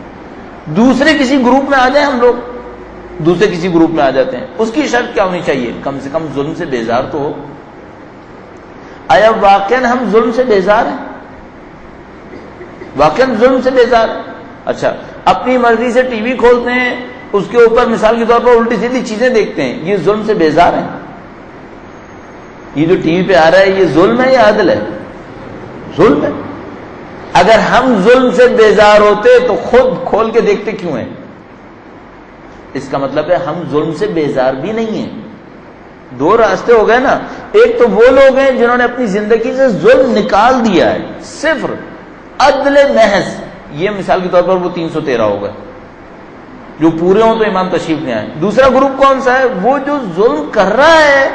دوسرے کسی گروپ میں آ جائیں ہم لوگ، دوسرے کسی گروپ میں آ جاتے ہیں، اس کی شرط کیا ہونی چاہیے؟ کم سے کم ظلم سے بیزار تو ہو۔ آیا واقعاً ہم ظلم سے بیزار ہیں؟ واقعاً ظلم سے بیزار ہیں؟ اچھا، اپنی مرضی سے ٹی وی کھولتے ہیں، اس کے اوپر مثال کے طور پر الٹی سیدھی چیزیں دیکھتے ہیں، یہ ظلم سے بیزار ہیں؟ یہ جو ٹی وی پہ آ رہا ہے یہ ظلم ہے یا عدل ہے؟ ظلم ہے۔ اگر ہم ظلم سے بیزار ہوتے تو خود کھول کے دیکھتے کیوں ہیں؟ اس کا مطلب ہے ہم ظلم سے بیزار بھی نہیں ہیں۔ دو راستے ہو گئے نا، ایک تو وہ لوگ ہیں جنہوں نے اپنی زندگی سے ظلم نکال دیا ہے، صفر عدل محض، یہ مثال کے طور پر وہ 313 ہو گئے، جو پورے ہوں تو امام تشریف لے آئیں۔ دوسرا گروپ کون سا ہے؟ وہ جو ظلم کر رہا ہے،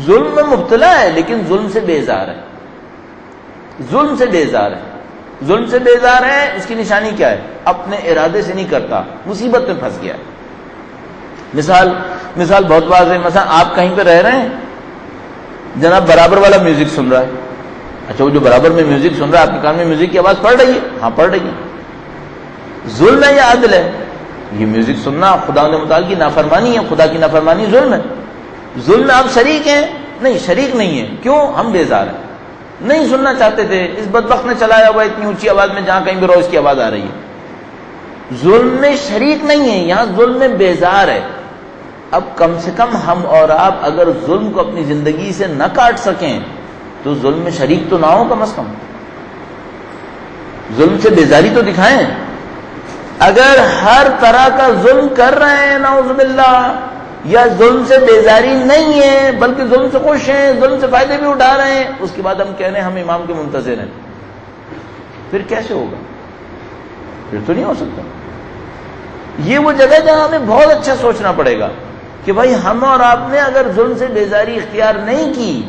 ظلم میں مبتلا ہے لیکن ظلم سے بیزار ہے، ظلم سے بیزار ہے۔ ظلم سے بیزار ہے، اس کی نشانی کیا ہے؟ اپنے ارادے سے نہیں کرتا، مصیبت میں پھنس گیا۔ مثال بہت واضح ہے، مثلا آپ کہیں پہ رہ رہے ہیں، جناب برابر والا میوزک سن رہا ہے، اچھا وہ جو برابر میں میوزک سن رہا ہے آپ کے کان میں میوزک کی آواز پڑ رہی ہے؟ ہاں پڑ رہی ہے۔ ظلم ہے یا عدل ہے؟ یہ میوزک سننا خدا متعال کی نافرمانی ہے، خدا کی نافرمانی ظلم ہے۔ ظلم میں آپ شریک ہیں؟ نہیں، شریک نہیں ہیں۔ کیوں؟ ہم بیزار ہیں، نہیں سننا چاہتے تھے، اس بدبخت نے چلایا ہوا اتنی اونچی آواز میں جہاں کہیں بھی روز کی آواز آ رہی ہے۔ ظلم میں شریک نہیں ہے، یہاں ظلم میں بیزار ہے۔ اب کم سے کم ہم اور آپ اگر ظلم کو اپنی زندگی سے نہ کاٹ سکیں تو ظلم میں شریک تو نہ ہو، کم از کم ظلم سے بیزاری تو دکھائیں۔ اگر ہر طرح کا ظلم کر رہے ہیں نعوذ باللہ، یا ظلم سے بیزاری نہیں ہے بلکہ ظلم سے خوش ہیں، ظلم سے فائدے بھی اٹھا رہے ہیں، اس کے بعد ہم کہہ رہے ہیں ہم امام کے منتظر ہیں، پھر کیسے ہوگا؟ پھر تو نہیں ہو سکتا۔ یہ وہ جگہ جہاں ہمیں بہت اچھا سوچنا پڑے گا کہ بھائی ہم اور آپ نے اگر ظلم سے بیزاری اختیار نہیں کی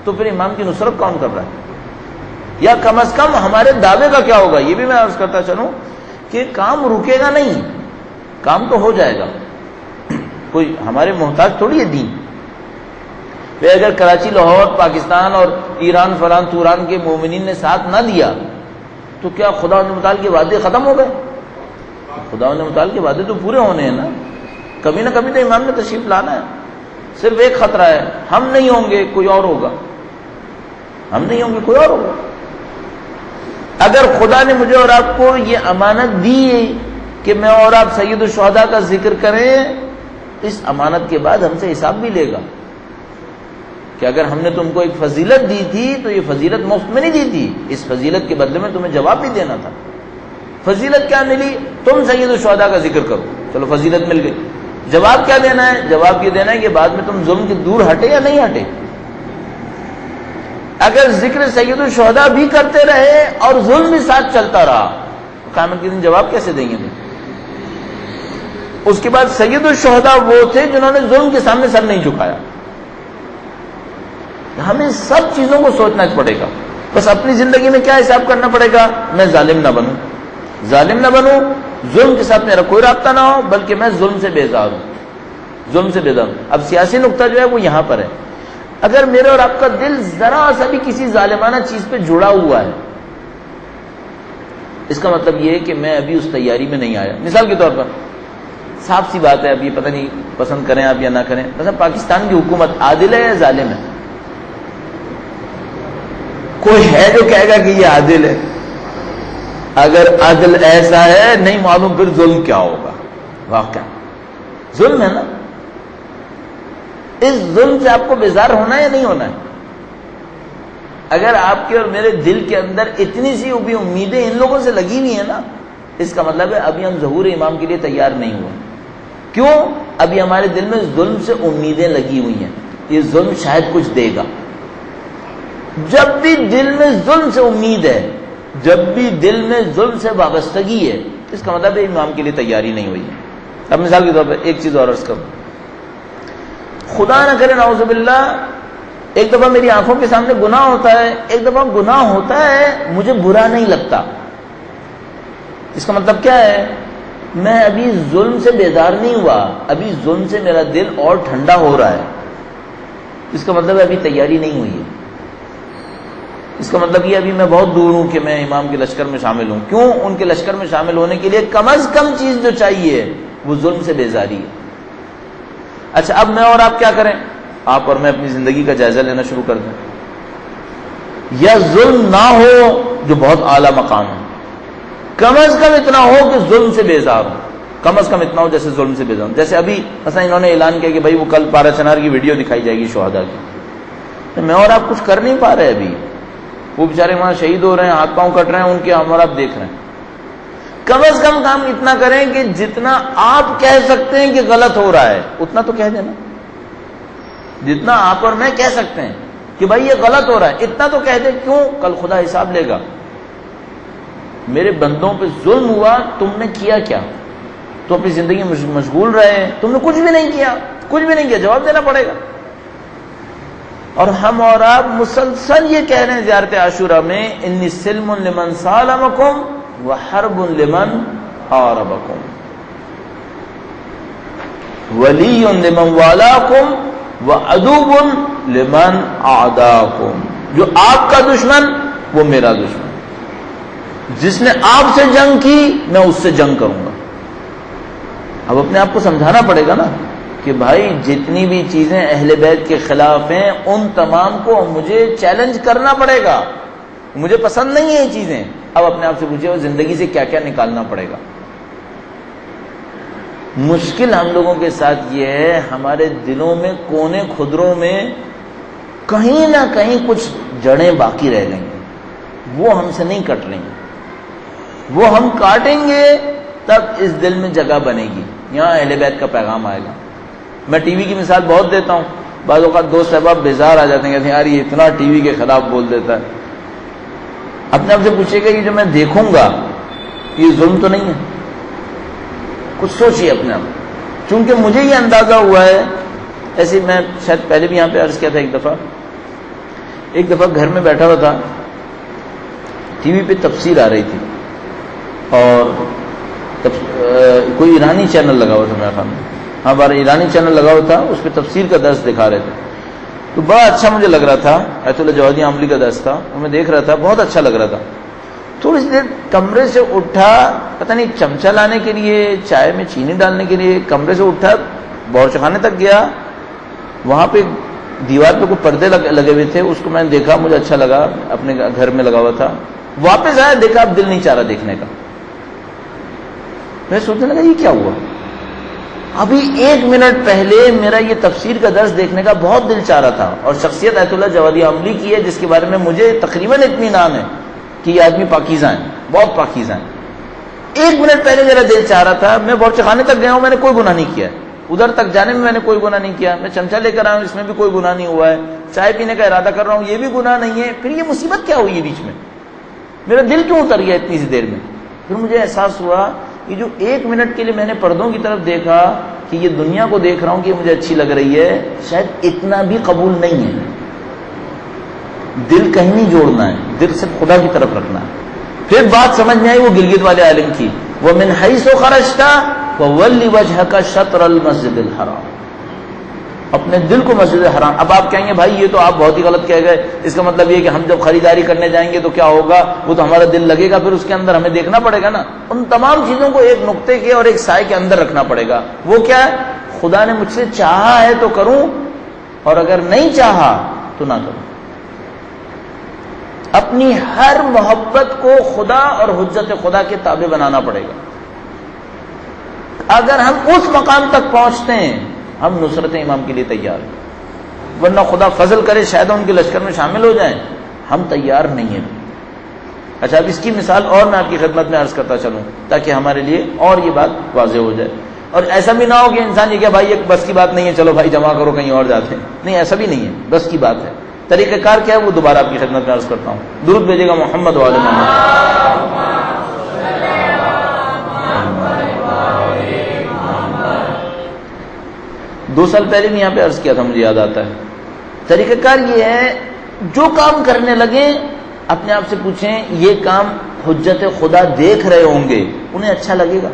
تو پھر امام کی نصرت کون کر رہا ہے؟ یا کم از کم ہمارے دعوے کا کیا ہوگا؟ یہ بھی میں عرض کرتا چلوں کہ کام رکے گا نہیں، کام تو ہو جائے گا، کوئی ہمارے محتاج تھوڑی ہے دین۔ پھر اگر کراچی، لاہور، پاکستان اور ایران، فلان توران کے مومنین نے ساتھ نہ دیا تو کیا خدا متعال کے وعدے ختم ہو گئے؟ خدا متعال کے وعدے تو پورے ہونے ہیں نا، کبھی نہ کبھی تو امام نے تشریف لانا ہے۔ صرف ایک خطرہ ہے، ہم نہیں ہوں گے کوئی اور ہوگا، ہم نہیں ہوں گے کوئی اور ہوگا۔ اگر خدا نے مجھے اور آپ کو یہ امانت دی کہ میں اور آپ سید الشہداء کا ذکر کریں، اس امانت کے بعد ہم سے حساب بھی لے گا کہ اگر ہم نے تم کو ایک فضیلت دی تھی تو یہ فضیلت مفت میں نہیں دی تھی، اس فضیلت کے بدلے میں تمہیں جواب بھی دینا تھا۔ فضیلت کیا ملی؟ تم سید الشہداء کا ذکر کرو، چلو فضیلت مل گئی۔ جواب کیا دینا ہے؟ جواب یہ دینا ہے کہ بعد میں تم ظلم کے دور ہٹے یا نہیں ہٹے۔ اگر ذکر سید الشہداء بھی کرتے رہے اور ظلم بھی ساتھ چلتا رہا تو قیامت کے دن جواب کیسے دیں گے؟ اس کے بعد سید الشہداء وہ تھے جنہوں نے ظلم کے سامنے سر نہیں جھکایا۔ ہمیں سب چیزوں کو سوچنا پڑے گا، بس اپنی زندگی میں کیا حساب کرنا پڑے گا؟ میں ظالم نہ بنوں، ظالم نہ بنوں، ظلم کے ساتھ میرا کوئی رابطہ نہ ہو، بلکہ میں ظلم سے بیزار ہوں، ظلم سے بیزار ہوں۔ اب سیاسی نقطہ جو ہے وہ یہاں پر ہے، اگر میرے اور آپ کا دل ذرا سا بھی کسی ظالمانہ چیز پہ جڑا ہوا ہے، اس کا مطلب یہ ہے کہ میں ابھی اس تیاری میں نہیں آیا۔ مثال کے طور پر صاف سی بات ہے، اب یہ پتہ نہیں پسند کریں آپ یا نہ کریں، مثلا پاکستان کی حکومت عادل ہے یا ظالم ہے؟ کوئی ہے جو کہے گا کہ یہ عادل ہے؟ اگر عدل ایسا ہے نہیں معلوم پھر ظلم کیا ہوگا۔ واقعا ظلم ہے نا، اس ظلم سے آپ کو بیزار ہونا ہے یا نہیں ہونا ہے؟ اگر آپ کے اور میرے دل کے اندر اتنی سی بھی امیدیں ان لوگوں سے لگی ہوئی ہیں نا اس کا مطلب ہے ابھی ہم ظہور امام کے لیے تیار نہیں ہوئے. کیوں؟ ابھی ہمارے دل میں ظلم سے امیدیں لگی ہوئی ہیں، یہ ظلم شاید کچھ دے گا. جب بھی دل میں ظلم سے امید ہے، جب بھی دل میں ظلم سے وابستگی ہے، اس کا مطلب ہے امام کے لیے تیاری نہیں ہوئی ہے. اب مثال کے طور پر ایک چیز اور عرض کروں، خدا نہ کرے نعوذ باللہ ایک دفعہ میری آنکھوں کے سامنے گناہ ہوتا ہے، ایک دفعہ گناہ ہوتا ہے مجھے برا نہیں لگتا. اس کا مطلب کیا ہے؟ میں ابھی ظلم سے بیدار نہیں ہوا، ابھی ظلم سے میرا دل اور ٹھنڈا ہو رہا ہے. اس کا مطلب ہے ابھی تیاری نہیں ہوئی ہے. اس کا مطلب یہ ابھی میں بہت دور ہوں کہ میں امام کے لشکر میں شامل ہوں. کیوں؟ ان کے لشکر میں شامل ہونے کے لیے کم از کم چیز جو چاہیے وہ ظلم سے بیزاری ہے. اچھا اب میں اور آپ کیا کریں؟ آپ اور میں اپنی زندگی کا جائزہ لینا شروع کر دیں. یا ظلم نہ ہو جو بہت اعلیٰ مقام ہے، کم از کم اتنا ہو کہ ظلم سے بیزار ہو. کم از کم اتنا ہو جیسے ظلم سے بیزار ہو. جیسے ابھی مثلا انہوں نے اعلان کیا کہ بھائی وہ کل پارا چنار کی ویڈیو دکھائی جائے گی شہداء کی. تو میں اور آپ کچھ کر نہیں پا رہے ابھی. وہ بیچارے وہاں شہید ہو رہے ہیں، ہاتھ پاؤں کٹ رہے ہیں ان کے، ہم اور آپ دیکھ رہے ہیں. کم از کم کام اتنا کریں کہ جتنا آپ کہہ سکتے ہیں کہ غلط ہو رہا ہے اتنا تو کہہ دینا. جتنا آپ اور میں کہہ سکتے ہیں کہ بھائی یہ غلط ہو رہا ہے اتنا تو کہہ دیں. کیوں؟ کل خدا حساب لے گا. میرے بندوں پہ ظلم ہوا، تم نے کیا کیا؟ تو اپنی زندگی میں مشغول رہے، تم نے کچھ بھی نہیں کیا، کچھ بھی نہیں کیا، جواب دینا پڑے گا. اور ہم اور آپ مسلسل یہ کہہ رہے ہیں زیارت عاشورہ میں انی سلم لمن سالمکم وحرب لمن حاربکم ولی لمن والاکم وعدو لمن اعداکم. جو آپ کا دشمن وہ میرا دشمن، جس نے آپ سے جنگ کی میں اس سے جنگ کروں گا. اب اپنے آپ کو سمجھانا پڑے گا نا کہ بھائی جتنی بھی چیزیں اہل بیت کے خلاف ہیں ان تمام کو مجھے چیلنج کرنا پڑے گا. مجھے پسند نہیں ہے یہ چیزیں. اب اپنے آپ سے پوچھئے وہ زندگی سے کیا کیا نکالنا پڑے گا. مشکل ہم لوگوں کے ساتھ یہ ہے ہمارے دلوں میں کونے خدروں میں کہیں نہ کہیں کچھ جڑیں باقی رہ گئی ہیں، وہ ہم سے نہیں کٹ رہی ہیں. وہ ہم کاٹیں گے تب اس دل میں جگہ بنے گی، یہاں اہل بیت کا پیغام آئے گا. میں ٹی وی کی مثال بہت دیتا ہوں. بعض اوقات دوست احباب بیزار آ جاتے ہیں، کہتے ہیں یار یہ اتنا ٹی وی کے خلاف بول دیتا ہے. اپنے آپ سے پوچھیے گا یہ جو میں دیکھوں گا یہ ظلم تو نہیں ہے؟ کچھ سوچیے اپنے آپ. چونکہ مجھے یہ اندازہ ہوا ہے، ایسے میں شاید پہلے بھی یہاں پہ عرض کیا تھا، ایک دفعہ گھر میں بیٹھا ہوا تھا، ٹی وی پہ تفسیر آ رہی تھی اور کوئی ایرانی چینل لگا ہوا تھا میرے خیال میں، ہاں بارہ ایرانی چینل لگا ہوا تھا، اس پہ تفسیر کا درس دکھا رہے تھے. تو بڑا اچھا مجھے لگ رہا تھا، ایت اللہ جوادی عاملی کا درس تھا، میں دیکھ رہا تھا، بہت اچھا لگ رہا تھا. تھوڑی سی دیر کمرے سے اٹھا، پتہ نہیں چمچہ لانے کے لیے، چائے میں چینی ڈالنے کے لیے کمرے سے اٹھا، باورچی خانے تک گیا. وہاں پہ دیوار پہ کوئی پردے لگے ہوئے تھے، اس کو میں نے دیکھا، مجھے اچھا لگا، اپنے گھر میں لگا ہوا تھا. واپس آیا، دیکھا اب دل نہیں چاہ رہا دیکھنے کا. میں سوچنے لگا یہ کیا ہوا؟ ابھی 1 منٹ پہلے میرا یہ تفسیر کا درس دیکھنے کا بہت دل چاہ رہا تھا، اور شخصیت ایت اللہ جوادی عاملی کی ہے جس کے بارے میں مجھے تقریباً اطمینان ہے کہ یہ آدمی پاکیزہ ہیں، بہت پاکیزہ ہیں. 1 منٹ پہلے میرا دل چاہ رہا تھا، میں باورچی خانے تک گیا ہوں، میں نے کوئی گناہ نہیں کیا، ادھر تک جانے میں نے کوئی گناہ نہیں کیا، میں چمچہ لے کر آیا ہوں، اس میں بھی کوئی گناہ نہیں ہوا ہے، چائے پینے کا ارادہ کر رہا ہوں، یہ بھی گناہ نہیں ہے. پھر یہ مصیبت کیا ہوئی بیچ میں؟ میرا دل کیوں اتر گیا اتنی سی دیر میں؟ پھر مجھے احساس ہوا کہ جو 1 منٹ کے لیے میں نے پردوں کی طرف دیکھا کہ یہ دنیا کو دیکھ رہا ہوں کہ یہ مجھے اچھی لگ رہی ہے، شاید اتنا بھی قبول نہیں ہے. دل کہیں نہیں جوڑنا ہے، دل صرف خدا کی طرف رکھنا ہے. پھر بات سمجھ میں آئی وہ گلگت والے عالم کی، وَمِنْ حَيْثُ خَرَجْتَ فَوَلِّ وَجْهَكَ شَطْرَ الْمَسْجِدِ الْحَرَامِ. اپنے دل کو مسجد حرام. اب آپ کہیں گے بھائی یہ تو آپ بہت ہی غلط کہہ گئے، اس کا مطلب یہ کہ ہم جب خریداری کرنے جائیں گے تو کیا ہوگا، وہ تو ہمارا دل لگے گا، پھر اس کے اندر ہمیں دیکھنا پڑے گا نا. ان تمام چیزوں کو ایک نقطے کے اور ایک سائے کے اندر رکھنا پڑے گا. وہ کیا ہے؟ خدا نے مجھ سے چاہا ہے تو کروں، اور اگر نہیں چاہا تو نہ کروں. اپنی ہر محبت کو خدا اور حجت خدا کے تابع بنانا پڑے گا. اگر ہم اس مقام تک پہنچتے ہیں ہم نصرت امام کے لیے تیار ہیں، ورنہ خدا فضل کرے شاید ان کے لشکر میں شامل ہو جائیں، ہم تیار نہیں ہیں. اچھا اب اس کی مثال اور میں آپ کی خدمت میں عرض کرتا چلوں تاکہ ہمارے لیے اور یہ بات واضح ہو جائے، اور ایسا بھی نہ ہو کہ انسان یہ کہ بھائی ایک بس کی بات نہیں ہے، چلو بھائی جمع کرو کہیں اور جاتے ہیں، نہیں ایسا بھی نہیں ہے، بس کی بات ہے۔ طریقہ کار کیا ہے وہ دوبارہ آپ کی خدمت میں عرض کرتا ہوں۔ درود بھیجے گا محمد وعلی محمد۔ 2 سال پہلے بھی یہاں پہ عرض کیا تھا، مجھے یاد آتا ہے۔ طریقہ کار یہ ہے، جو کام کرنے لگے اپنے آپ سے پوچھیں یہ کام حجت خدا دیکھ رہے ہوں گے، انہیں اچھا لگے گا؟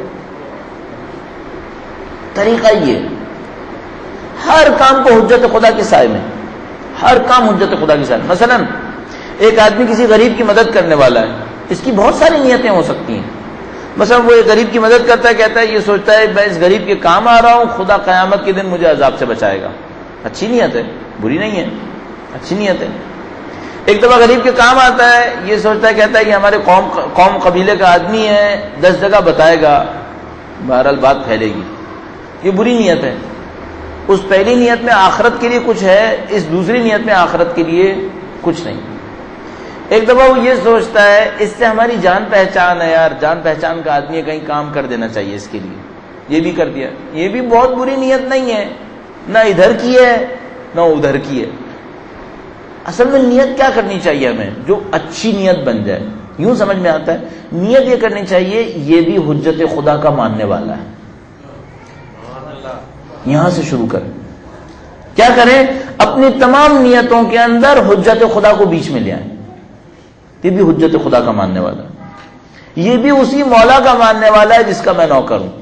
طریقہ یہ، ہر کام کو حجت خدا کے سائے میں، ہر کام حجت خدا کے سائے میں۔ مثلا ایک آدمی کسی غریب کی مدد کرنے والا ہے، اس کی بہت ساری نیتیں ہو سکتی ہیں۔ مثلا وہ ایک غریب کی مدد کرتا ہے، کہتا ہے یہ سوچتا ہے میں اس غریب کے کام آ رہا ہوں، خدا قیامت کے دن مجھے عذاب سے بچائے گا۔ اچھی نیت ہے، بری نہیں ہے، اچھی نیت ہے۔ ایک دفعہ غریب کے کام آتا ہے، یہ سوچتا ہے، کہتا ہے کہ ہمارے قوم قبیلے کا آدمی ہے، 10 جگہ بتائے گا، بہرحال بات پھیلے گی۔ یہ بری نیت ہے۔ اس پہلی نیت میں آخرت کے لیے کچھ ہے، اس دوسری نیت میں آخرت کے لیے کچھ نہیں۔ ایک دفعہ وہ یہ سوچتا ہے اس سے ہماری جان پہچان ہے، یار جان پہچان کا آدمی ہے، کہیں کام کر دینا چاہیے اس کے لیے، یہ بھی کر دیا۔ یہ بھی بہت بری نیت نہیں ہے، نہ ادھر کی ہے نہ ادھر کی ہے۔ اصل میں نیت کیا کرنی چاہیے ہمیں؟ جو اچھی نیت بن جائے۔ یوں سمجھ میں آتا ہے، نیت یہ کرنی چاہیے یہ بھی حجت خدا کا ماننے والا ہے۔ یہاں سے شروع کریں۔ کیا کریں؟ اپنی تمام نیتوں کے اندر حجت خدا کو بیچ میں لے آئیں۔ یہ بھی حجت خدا کا ماننے والا ہے، یہ بھی اسی مولا کا ماننے والا ہے جس کا میں نوکر ہوں،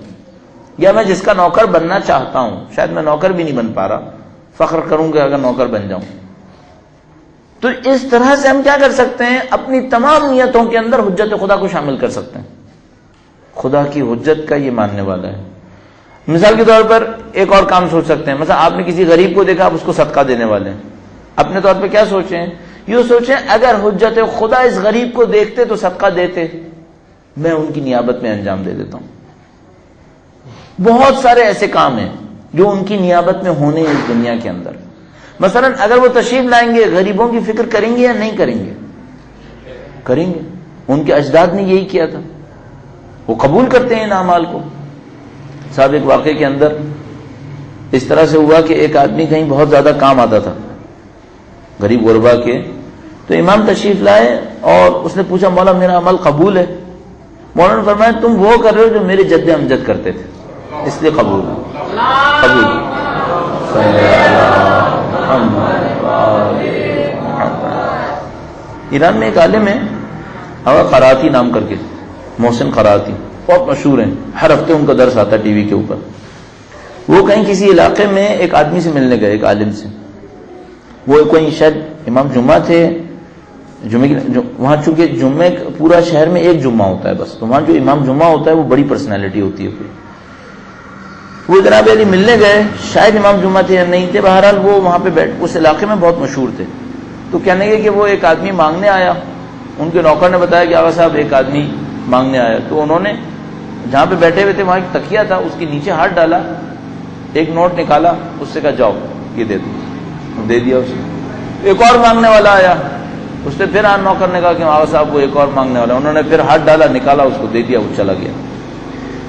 یا میں جس کا نوکر بننا چاہتا ہوں۔ شاید میں نوکر بھی نہیں بن پا رہا، فخر کروں گا اگر نوکر بن جاؤں۔ تو اس طرح سے ہم کیا کر سکتے ہیں؟ اپنی تمام نیتوں کے اندر حجت خدا کو شامل کر سکتے ہیں۔ خدا کی حجت کا یہ ماننے والا ہے۔ مثال کے طور پر ایک اور کام سوچ سکتے ہیں، مثلا آپ نے کسی غریب کو دیکھا، آپ اس کو صدقہ دینے والے ہیں۔ اپنے طور پہ کیا سوچیں؟ یہ سوچیں اگر حجت خدا اس غریب کو دیکھتے تو صدقہ دیتے، میں ان کی نیابت میں انجام دے دیتا ہوں۔ بہت سارے ایسے کام ہیں جو ان کی نیابت میں ہونے ہیں اس دنیا کے اندر۔ مثلا اگر وہ تشریف لائیں گے، غریبوں کی فکر کریں گے یا نہیں کریں گے؟ کریں گے۔ ان کے اجداد نے یہی کیا تھا، وہ قبول کرتے ہیں ان اعمال کو۔ صاحب ایک واقعے کے اندر اس طرح سے ہوا کہ ایک آدمی کہیں بہت زیادہ کام آتا تھا غریب غربا کے، تو امام تشریف لائے اور اس نے پوچھا مولا میرا عمل قبول ہے؟ مولانا نے فرمایا تم وہ کر رہے ہو جو میرے جد امجد کرتے تھے، اس لیے قبول قبول۔ ایران میں ایک عالم ہے آغا قراتی نام کر کے، محسن قراتی، بہت مشہور ہیں، ہر ہفتے ان کا درس آتا ہے ٹی وی کے اوپر۔ وہ کہیں کسی علاقے میں ایک آدمی سے ملنے گئے، ایک عالم سے۔ وہ کوئی شاید امام جمعہ تھے، وہاں چونکہ جمعے پورا شہر میں ایک جمعہ ہوتا ہے بس، تو وہاں جو امام جمعہ ہوتا ہے وہ بڑی پرسنالٹی ہوتی ہے۔ وہ جناب علی ملنے گئے، شاید امام جمعہ تھے یا نہیں تھے، بہرحال وہ وہاں پہ بیٹھ، اس علاقے میں بہت مشہور تھے۔ تو کہنے گے کہ وہ ایک آدمی مانگنے آیا، ان کے نوکر نے بتایا کہ آغا صاحب ایک آدمی مانگنے آیا۔ تو انہوں نے جہاں پہ بیٹھے ہوئے تھے وہاں ایک تکیہ تھا، اس کے نیچے ہاتھ ڈالا، ایک نوٹ نکالا، اس سے کہا جاؤ یہ دے دو، دے دیا اسے۔ ایک اور مانگنے والا آیا، اس نے پھر نوکر نے کہا کہ آغا صاحب وہ ایک اور مانگنے والا، انہوں نے پھر ہاتھ ڈالا، نکالا، اس کو دے دیا، وہ چلا گیا۔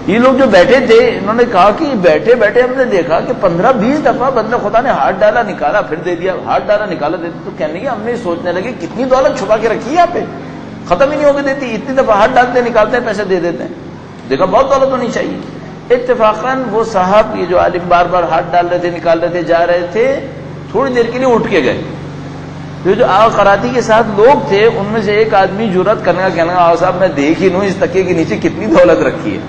یہ لوگ جو بیٹھے تھے انہوں نے کہا کہ بیٹھے بیٹھے ہم نے دیکھا کہ 15-20 دفعہ بندے خدا نے ہاتھ ڈالا نکالا پھر دے دیا، ہاتھ ڈالا نکالا دے دیا۔ تو کہنے کے ہم نے سوچنے لگے کتنی دولت چھپا کے رکھی ہے یہاں پہ، ختم ہی نہیں ہوگی دیتی، اتنی دفعہ ہاتھ ڈالتے نکالتے ہیں، پیسے دے دیتے ہیں، دیکھا بہت دولت ہونی چاہیے۔ اتفاقاً وہ صاحب یہ جو عالم بار بار ہاتھ ڈال رہے تھے نکال رہے تھے جا رہے تھے، تھوڑی دیر کے لیے اٹھ کے گئے۔ جو آغا قراتی کے ساتھ لوگ تھے ان میں سے ایک آدمی جرأت کرنے کا کہنا آغا صاحب میں دیکھ ہی لوں اس تکیے کے نیچے کتنی دولت رکھی ہے۔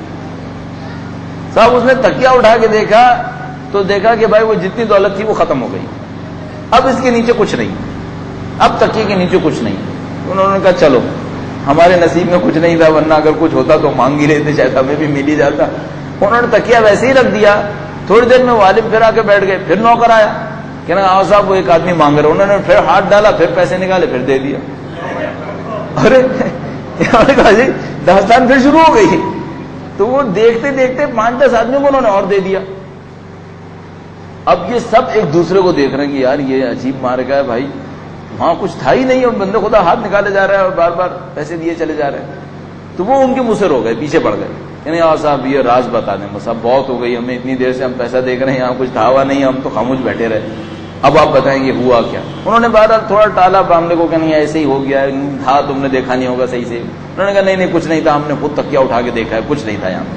صاحب اس نے تکیہ اٹھا کے دیکھا تو دیکھا کہ بھائی وہ جتنی دولت تھی وہ ختم ہو گئی، اب اس کے نیچے کچھ نہیں، اب تکیے کے نیچے کچھ نہیں۔ انہوں نے کہا چلو ہمارے نصیب میں کچھ نہیں تھا، ورنہ اگر کچھ ہوتا تو مانگ ہی لیتے، شاید ہمیں بھی مل ہی جاتا۔ انہوں نے تکیہ ویسے ہی رکھ دیا۔ تھوڑی دیر میں عالم پھر آ کے بیٹھ گئے، پھر نوکر آیا، کہنا آغا صاحب وہ ایک آدمی مانگ رہے، انہوں نے پھر ہاتھ ڈالا، پھر پیسے نکالے، پھر دے دیا۔ ارے کہا جی داستان پھر شروع ہو گئی۔ تو وہ دیکھتے دیکھتے 5-10 آدمیوں کو انہوں نے اور دے دیا۔ اب یہ سب ایک دوسرے کو دیکھ رہے ہیں کہ یار یہ عجیب مارکا ہے بھائی، وہاں کچھ تھا ہی نہیں اور بندے خدا ہاتھ نکالے جا رہا ہے اور بار بار پیسے دیے چلے جا رہے ہیں. تو وہ ان کے منہ سے رو گئے, پیچھے پڑ گئے کہ نہیں صاحب یہ راز بتا دیں, صاحب بہت ہو گئی, ہمیں اتنی دیر سے ہم پیسہ دیکھ رہے ہیں, یہاں کچھ تھا ہوا نہیں, ہم تو خاموش بیٹھے رہے, اب آپ بتائیں یہ ہوا کیا. انہوں نے بہرحال تھوڑا ٹالا معاملے کو کہ نہیں ایسے ہی ہو گیا, تھا تم نے دیکھا نہیں ہوگا صحیح سے. انہوں نے کہا نہیں کچھ نہیں تھا, ہم نے خود تکیہ اٹھا کے دیکھا ہے, کچھ نہیں تھا یہاں پہ.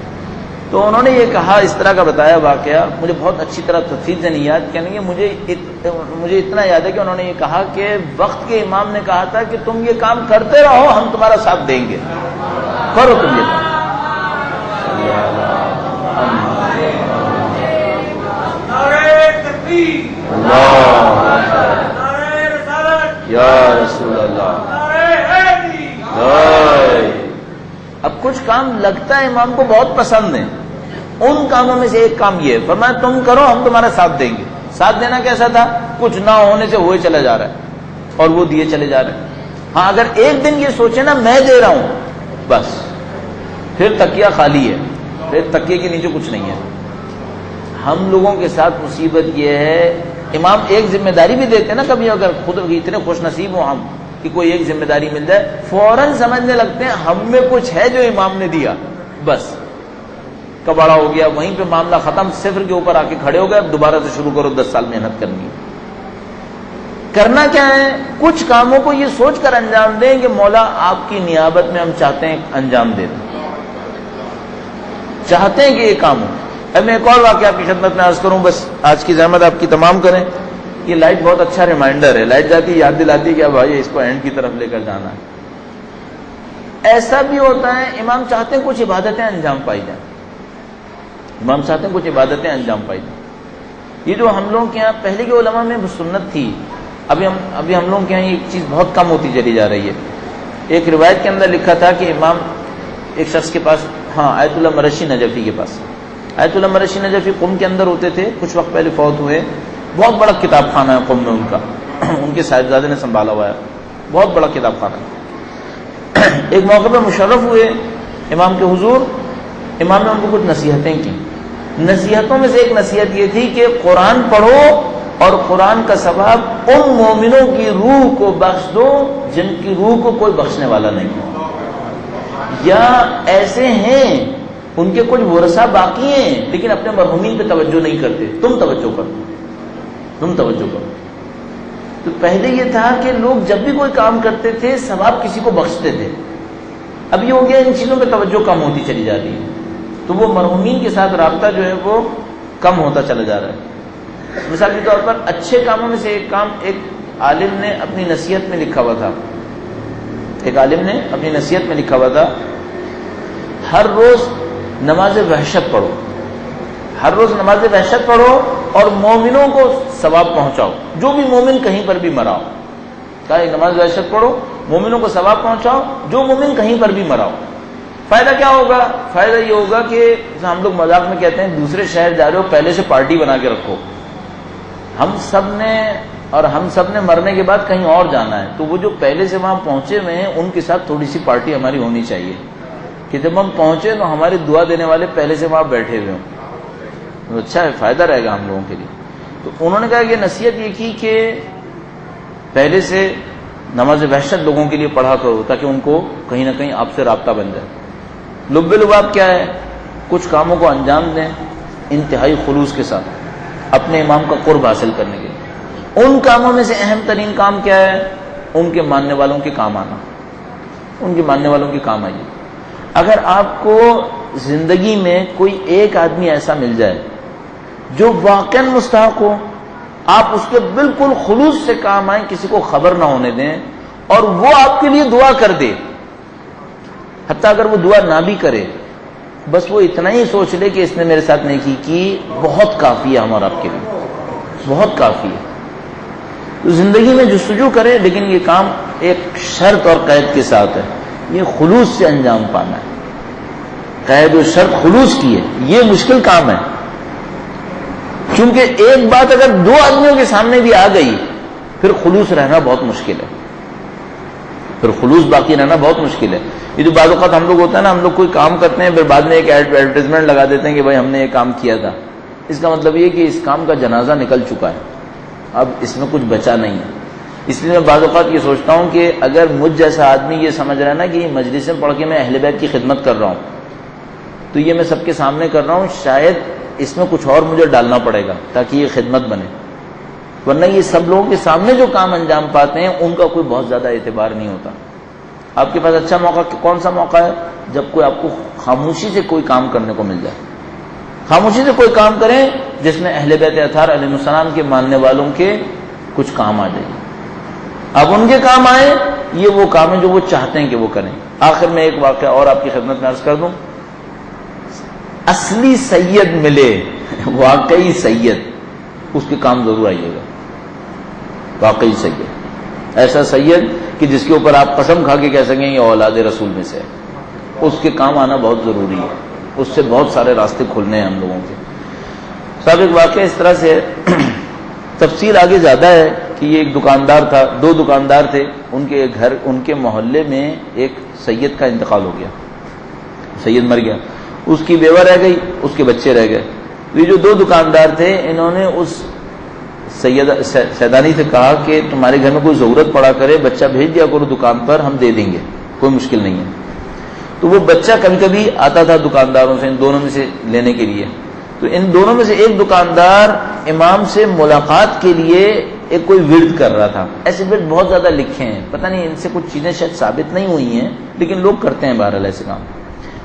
تو انہوں نے یہ کہا, اس طرح کا بتایا واقعہ, مجھے بہت اچھی طرح تفصیل سے نہیں یاد, کہنے کہ مجھے اتنا یاد ہے کہ انہوں نے یہ کہا کہ وقت کے امام نے کہا تھا کہ تم یہ کام کرتے رہو, ہم تمہارا ساتھ دیں گے, کرو تم یہ کام. یا رسول اللہ. اب کچھ کام لگتا ہے امام کو بہت پسند ہے, ان کاموں میں سے ایک کام یہ ہے, فرمایا تم کرو ہم تمہارا ساتھ دیں گے. ساتھ دینا کیسا تھا, کچھ نہ ہونے سے ہوئے چلا جا رہا ہے اور وہ دیے چلے جا رہے ہیں. ہاں اگر ایک دن یہ سوچے نا میں دے رہا ہوں, بس پھر تکیہ خالی ہے, پھر تکیے کے نیچے کچھ نہیں ہے. ہم لوگوں کے ساتھ مصیبت یہ ہے, امام ایک ذمہ داری بھی دیتے ہیں نا کبھی, اگر خود اتنے خوش نصیب ہوں ہم کہ کوئی ایک ذمہ داری مل جائے, فوراً سمجھنے لگتے ہیں ہم میں کچھ ہے جو امام نے دیا, بس کباڑا ہو گیا, وہیں پہ معاملہ ختم, صفر کے اوپر آ کے کھڑے ہو گئے, اب دوبارہ سے شروع کرو, 10 سال محنت کرنی ہے. کرنا کیا ہے, کچھ کاموں کو یہ سوچ کر انجام دیں کہ مولا آپ کی نیابت میں ہم چاہتے ہیں انجام دے دیں, چاہتے ہیں کہ یہ کام ہو. اب میں ایک اور واقعہ آپ کی خدمت میں عرض کروں, بس آج کی زحمت آپ کی تمام کریں. یہ لائٹ بہت اچھا ریمائنڈر ہے, لائٹ جاتی ہے یاد دلاتی ہے کہ بھائی اس کو اینڈ کی طرف لے کر جانا ہے. ایسا بھی ہوتا ہے امام چاہتے ہیں کچھ عبادتیں انجام پائی جائیں, امام چاہتے ہیں کچھ عبادتیں انجام پائی جائیں. یہ جو ہم لوگوں کے یہاں پہلے کے علماء میں سنت تھی, ابھی ہم لوگوں کے یہاں یہ چیز بہت کم ہوتی چلی جا رہی ہے. ایک روایت کے اندر لکھا تھا کہ امام ایک شخص کے پاس, ہاں آیت اللہ مرشی نجفی کے پاس, آیت اللہ مرشی نجفی قم کے اندر ہوتے تھے, کچھ وقت پہلے فوت ہوئے. بہت بڑا کتاب خانہ ہے قم میں ان کا, ان کے صاحبزادے نے سنبھالا ہوا ہے, بہت بڑا کتاب خانہ ہے. ایک موقع پہ مشرف ہوئے امام کے حضور, امام نے ان کو کچھ نصیحتیں کی. نصیحتوں میں سے ایک نصیحت یہ تھی کہ قرآن پڑھو اور قرآن کا ثواب ان مومنوں کی روح کو بخش دو جن کی روح کو کوئی بخشنے والا نہیں, یا ایسے ہیں ان کے کچھ ورثہ باقی ہیں لیکن اپنے مرحومین پہ توجہ نہیں کرتے, تم توجہ کرو, تم توجہ کرو. تو پہلے یہ تھا کہ لوگ جب بھی کوئی کام کرتے تھے ثواب کسی کو بخشتے تھے, اب یہ ہو گیا ان چیزوں پہ توجہ کم ہوتی چلی جا رہی ہے, تو وہ مرحومین کے ساتھ رابطہ جو ہے وہ کم ہوتا چلا جا رہا ہے. مثال کے طور پر اچھے کاموں میں سے ایک کام ایک عالم نے اپنی نصیحت میں لکھا ہوا تھا, ایک عالم نے اپنی نصیحت میں لکھا ہوا تھا, ہر روز نماز وحشت پڑھو, ہر روز نماز وحشت پڑھو اور مومنوں کو ثواب پہنچاؤ, جو بھی مومن کہیں پر بھی مراؤ. کہا نماز وحشت پڑھو, مومنوں کو ثواب پہنچاؤ, جو مومن کہیں پر بھی مراؤ. فائدہ کیا ہوگا, فائدہ یہ ہوگا کہ ہم لوگ مذاق میں کہتے ہیں دوسرے شہر جا رہے ہو پہلے سے پارٹی بنا کے رکھو. ہم سب نے مرنے کے بعد کہیں اور جانا ہے, تو وہ جو پہلے سے وہاں پہنچے ہوئے ہیں ان کے ساتھ تھوڑی سی پارٹی ہماری ہونی چاہیے کہ جب ہم پہنچے تو ہماری دعا دینے والے پہلے سے وہاں بیٹھے ہوئے ہوں, تو اچھا ہے, فائدہ رہے گا ہم لوگوں کے لیے. تو انہوں نے کہا کہ نصیحت یہ کی کہ پہلے سے نماز وحشت لوگوں کے لیے پڑھا کرو تاکہ ان کو کہیں نہ کہیں آپ سے رابطہ بن جائے. لب لباب کیا ہے, کچھ کاموں کو انجام دیں انتہائی خلوص کے ساتھ اپنے امام کا قرب حاصل کرنے کے لیے. ان کاموں میں سے اہم ترین کام کیا ہے, ان کے ماننے والوں کے کام آنا, ان کے ماننے والوں کے کام آئیے. اگر آپ کو زندگی میں کوئی ایک آدمی ایسا مل جائے جو واقعا مستحق ہو, آپ اس کے بالکل خلوص سے کام آئیں, کسی کو خبر نہ ہونے دیں, اور وہ آپ کے لیے دعا کر دے, حتیٰ اگر وہ دعا نہ بھی کرے, بس وہ اتنا ہی سوچ لے کہ اس نے میرے ساتھ نیکی کی, بہت کافی ہے ہم اور آپ کے لیے, بہت کافی ہے. تو زندگی میں جستجو کرے, لیکن یہ کام ایک شرط اور قید کے ساتھ ہے, یہ خلوص سے انجام پانا ہے. قید و شرط خلوص کی ہے, یہ مشکل کام ہے, کیونکہ ایک بات اگر دو آدمیوں کے سامنے بھی آ گئی پھر خلوص رہنا بہت مشکل ہے, پھر خلوص باقی رہنا بہت مشکل ہے. یہ جو بعض اوقات ہم لوگ ہوتا ہے نا, ہم لوگ کوئی کام کرتے ہیں پھر بعد میں ایک ایڈورٹائزمنٹ لگا دیتے ہیں کہ بھائی ہم نے یہ کام کیا تھا, اس کا مطلب یہ کہ اس کام کا جنازہ نکل چکا ہے, اب اس میں کچھ بچا نہیں ہے. اس لیے میں بعض اوقات یہ سوچتا ہوں کہ اگر مجھ جیسا آدمی یہ سمجھ رہا ہے نا کہ یہ مجلس میں پڑھ کے میں اہل بیت کی خدمت کر رہا ہوں، تو یہ میں سب کے سامنے کر رہا ہوں، شاید اس میں کچھ اور مجھے ڈالنا پڑے گا تاکہ یہ خدمت بنے، ورنہ یہ سب لوگوں کے سامنے جو کام انجام پاتے ہیں ان کا کوئی بہت زیادہ اعتبار نہیں ہوتا۔ آپ کے پاس اچھا موقع کون سا موقع ہے؟ جب کوئی آپ کو خاموشی سے کوئی کام کرنے کو مل جائے، خاموشی سے کوئی کام کریں جس میں اہل بیت اطہار علیہ السلام کے ماننے والوں کے کچھ کام آ جائے، اب ان کے کام آئے، یہ وہ کام ہے جو وہ چاہتے ہیں کہ وہ کریں۔ آخر میں ایک واقعہ اور آپ کی خدمت میں عرض کر دوں، اصلی سید ملے، واقعی سید، اس کے کام ضرور آئیے گا، واقعی سید، ایسا سید کہ جس کے اوپر آپ قسم کھا کے کہہ سکیں یہ اولاد رسول میں سے ہے، اس کے کام آنا بہت ضروری ہے، اس سے بہت سارے راستے کھلنے ہیں ہم لوگوں کے۔ صاحب ایک واقعہ اس طرح سے تفصیل آگے زیادہ ہے کہ یہ ایک دکاندار تھا، دو دکاندار تھے، ان کے گھر، ان کے محلے میں ایک سید کا انتقال ہو گیا، سید مر گیا، اس کی بیوہ رہ گئی، اس کے بچے رہ گئے۔ یہ جو دو دکاندار تھے انہوں نے اس سیدانی سے کہا کہ تمہارے گھر میں کوئی ضرورت پڑا کرے بچہ بھیج دیا کرو دکان پر، ہم دے دیں گے، کوئی مشکل نہیں ہے۔ تو وہ بچہ کبھی کبھی آتا تھا دکانداروں سے، ان دونوں میں سے لینے کے لیے، تو ان دونوں میں سے ایک دکاندار امام سے ملاقات کے لیے ایک کوئی ورد کر رہا تھا۔ ایسے ورد بہت زیادہ لکھے ہیں، پتہ نہیں ان سے کچھ چیزیں شاید ثابت نہیں ہوئی ہیں لیکن لوگ کرتے ہیں بہرحال ایسے کام۔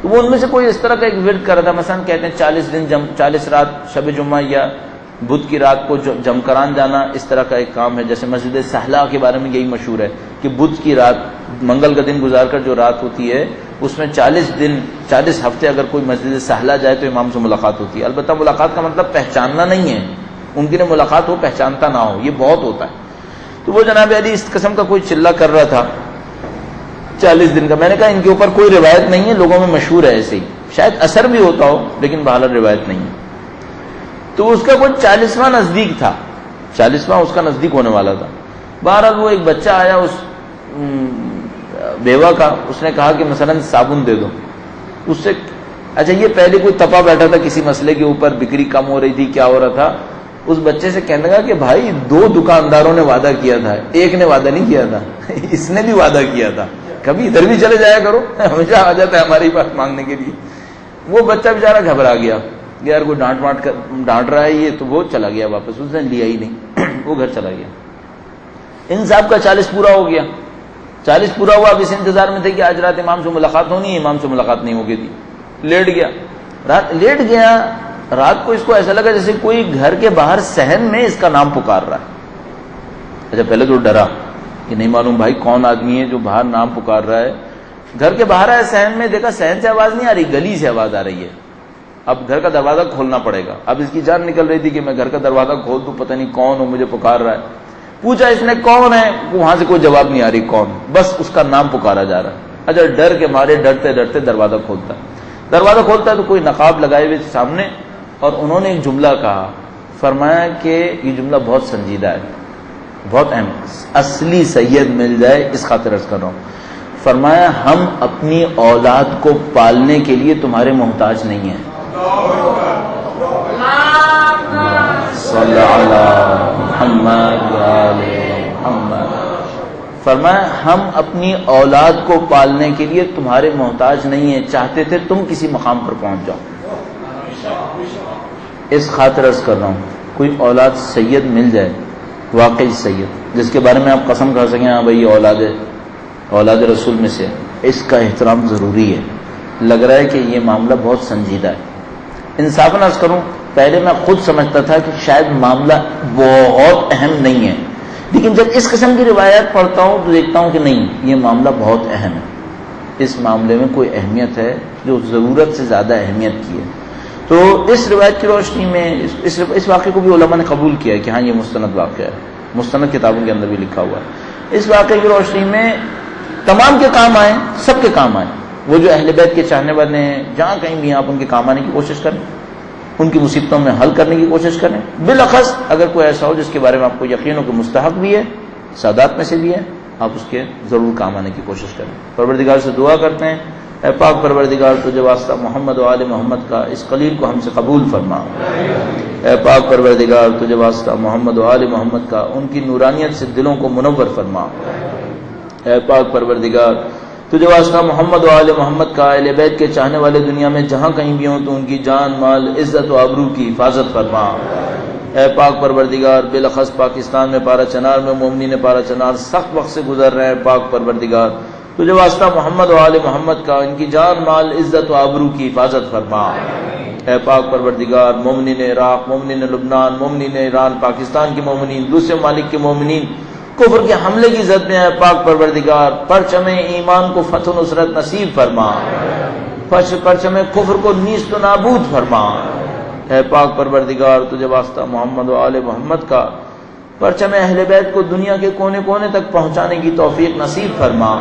تو وہ ان میں سے کوئی اس طرح کا ایک ورد کر رہا تھا، مثلا کہتے ہیں 40 دن 40 رات شب جمعہ یا بدھ کی رات کو جمکران جانا، اس طرح کا ایک کام ہے۔ جیسے مسجد سہلا کے بارے میں یہی مشہور ہے کہ بدھ کی رات، منگل کا دن گزار کر جو رات ہوتی ہے اس میں 40 ہفتے اگر کوئی مسجد سہلا جائے تو امام سے ملاقات ہوتی ہے۔ البتہ ملاقات کا مطلب پہچاننا نہیں ہے، ممکن ہے ملاقات ہو پہچانتا نہ ہو، یہ بہت ہوتا ہے۔ تو وہ جناب علی اس قسم کا کوئی چلہ کر رہا تھا 40 دن کا۔ میں نے کہا ان کے اوپر کوئی روایت نہیں ہے، لوگوں میں مشہور ہے ایسے ہی، شاید اثر بھی ہوتا ہو لیکن بہرحال روایت نہیں ہے۔ تو اس کا کوئی 40واں نزدیک تھا، 40واں اس کا نزدیک ہونے والا تھا۔ بہرحال وہ ایک بچہ آیا اس بیوہ کا، اس نے کہا کہ مثلا صابن دے دو، اس سے اچھا یہ پہلے کوئی تپا بیٹھا تھا کسی مسئلے کے اوپر، بکری کم ہو رہی تھی، کیا ہو رہا تھا، اس بچے سے کہنے لگا کہ بھائی 2 دکانداروں نے وعدہ کیا تھا، ایک نے وعدہ نہیں کیا تھا، اس نے بھی وعدہ کیا تھا، کبھی ادھر بھی چلے جایا کرو، ہمیشہ آ جاتا ہے ہماری بات مانگنے کے لیے۔ وہ بچہ بیچارہ گھبرا گیا، یار کوئی ڈانٹ رہا ہے یہ، تو وہ چلا گیا واپس، اس نے لیا ہی نہیں، وہ گھر چلا گیا۔ ان صاحب کا 40 پورا ہو گیا، 40 پورا ہوا، اب اس انتظار میں تھے کہ آج رات امام سے ملاقات ہونی ہے، امام سے ملاقات نہیں ہوگی تھی، لیٹ گیا۔ رات کو اس کو ایسا لگا جیسے کوئی گھر کے باہر صحن میں اس کا نام پکار رہا ہے۔ اچھا پہلے تو ڈرا کہ نہیں معلوم بھائی کون آدمی ہے جو باہر نام پکار رہا ہے، گھر کے باہر آیا صحن میں، دیکھا صحن سے آواز نہیں آ رہی، گلی سے آواز آ رہی ہے، اب گھر کا دروازہ کھولنا پڑے گا۔ اب اس کی جان نکل رہی تھی کہ میں گھر کا دروازہ کھول دوں، پتہ نہیں کون ہو مجھے پکار رہا ہے۔ پوچھا اس نے کون ہے، وہاں سے کوئی جواب نہیں آ رہی کون، بس اس کا نام پکارا جا رہا ہے۔ اچھا ڈر کے مارے ڈرتے ڈرتے دروازہ کھولتا ہے تو کوئی نقاب لگائے ہوئے سامنے، اور انہوں نے ایک جملہ کہا، فرمایا کہ یہ جملہ بہت سنجیدہ ہے، بہت اہم، اصلی سید مل جائے اس خاطر عرض کر رہا ہوں۔ فرمایا ہم اپنی اولاد کو پالنے کے لیے تمہارے محتاج نہیں ہیں، صلی اللہ محمد محمد۔ فرمایا ہم اپنی اولاد کو پالنے کے لیے تمہارے محتاج نہیں ہیں، چاہتے تھے تم کسی مقام پر پہنچ جاؤ، اس خاطر عرض کر رہا ہوں کوئی اولاد سید مل جائے، واقعی سید جس کے بارے میں آپ قسم کھا سکیں ہاں بھائی اولاد رسول میں سے، اس کا احترام ضروری ہے۔ لگ رہا ہے کہ یہ معاملہ بہت سنجیدہ ہے۔ انصافاً عرض کروں، پہلے میں خود سمجھتا تھا کہ شاید معاملہ بہت اہم نہیں ہے، لیکن جب اس قسم کی روایات پڑھتا ہوں تو دیکھتا ہوں کہ نہیں، یہ معاملہ بہت اہم ہے، اس معاملے میں کوئی اہمیت ہے جو ضرورت سے زیادہ اہمیت کی ہے۔ تو اس روایت کی روشنی میں اس واقعے کو بھی علماء نے قبول کیا ہے کہ ہاں یہ مستند واقعہ ہے، مستند کتابوں کے اندر بھی لکھا ہوا ہے۔ اس واقعے کی روشنی میں تمام کے کام آئیں، سب کے کام آئیں، وہ جو اہل بیت کے چاہنے والے ہیں جہاں کہیں بھی آپ ان کے کام آنے کی کوشش کریں، ان کی مصیبتوں میں حل کرنے کی کوشش کریں، بالاخص اگر کوئی ایسا ہو جس کے بارے میں آپ کو یقین ہو کہ مستحق بھی ہے، سادات میں سے بھی ہے، آپ اس کے ضرور کام آنے کی کوشش کریں۔ پروردگار سے دعا کرتے ہیں اے پاک پروردگار تجھے واسطہ محمد و آل محمد کا اس قلیل کو ہم سے قبول فرما۔ اے پاک پروردگار تجھے واسطہ محمد و آل محمد کا ان کی نورانیت سے دلوں کو منور فرما۔ اے پاک پروردگار تجھے واسطہ محمد و آل محمد کا اہل بیت کے چاہنے والے دنیا میں جہاں کہیں بھی ہوں تو ان کی جان مال عزت و آبرو کی حفاظت فرما۔ اے پاک پروردگار بالاخص پاکستان میں پارا چنار میں مومنین پارا چنار سخت وقت سے گزر رہے ہیں، پاک پروردگار تجھے واسطہ محمد و آل محمد کا ان کی جان مال عزت و آبرو کی حفاظت فرما۔ اے پاک پروردگار مومنین عراق، مومنین لبنان، مومنین ایران، پاکستان کے مومنین، دوسرے ممالک کے مومنین کفر کے حملے کی زد میں ہے، پاک پروردگار پرچم ایمان کو فتح و نصرت نصیب فرما، پرچم کفر کو نیست و نابود فرما۔ اے پاک پروردگار تجھے واسطہ محمد و آل محمد کا پرچم اہل بیت کو دنیا کے کونے کونے تک پہنچانے کی توفیق نصیب فرما۔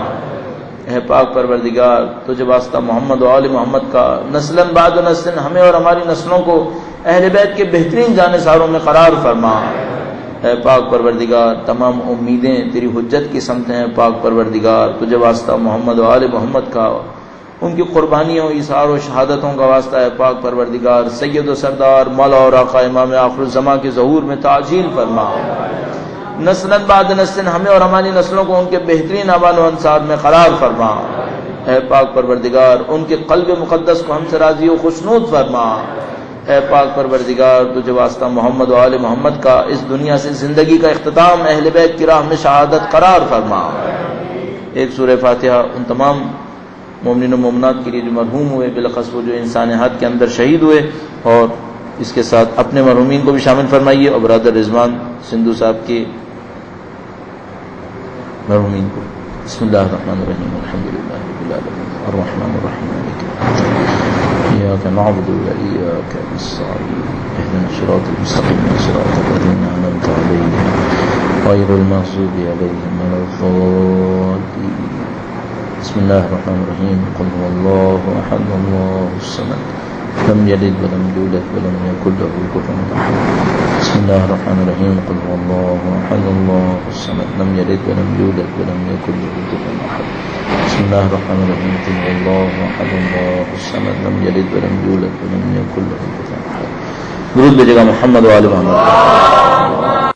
اے پاک پروردگار تجھے واسطہ محمد و آل محمد کا نسلاً بعد نسل ہمیں اور ہماری نسلوں کو اہل بیت کے بہترین جانثاروں میں قرار فرما۔ اے پاک پروردگار تمام امیدیں تیری حجت کی سمت ہیں، پاک پروردگار تجھے واسطہ محمد و آل محمد کا ان کی قربانیوں ایثار و شہادتوں کا واسطہ ہے، پاک پروردگار سید و سردار مولا اور آقا امام آخر الزماں کے ظہور میں تعجیل فرما۔ نسلاً بعد نسل ہمیں اور ہماری نسلوں کو ان کے بہترین آبان و انصار میں قرار فرما۔ اے پاک پروردگار ان کے قلب مقدس کو ہم سے راضی و خوشنود فرما۔ اے پاک پروردگار تجھے واسطہ محمد و آل محمد کا اس دنیا سے زندگی کا اختتام اہل بیت کی راہ میں شہادت قرار فرما۔ ایک سورہ فاتحہ ان تمام مومنین و مومنات کے لیے جو مرحوم ہوئے، بالاخص وہ جو انسان حد کے اندر شہید ہوئے، اور اس کے ساتھ اپنے مرحومین کو بھی شامل فرمائیے، اور برادر رضوان سندھو صاحب کے مرحومین کو۔ بسم اللہ الرحمن الرحیم، الحمدللہ رب العالمین الرحمن الرحیم إياك نعبد وإياك نستعين اهدنا الصراط المستقيم صراط الذين أنعمت عليهم غير المغضوب عليهم ولا الضالين بسم الله الرحمن الرحيم قل هو الله أحد الله الصمد لم يلد ولم يولد ولم يكن له كفوا أحد بسم الله الرحمن الرحيم قل هو الله أحد الله الصمد لم يلد ولم يولد ولم يكن له كفوا أحد بسم الله الرحمن الرحيم قل هو الله أحد الله الصمد لم يلد ولم يولد ولم يكن له كفوا أحد۔ درود بھیجے گا محمد و آل محمد۔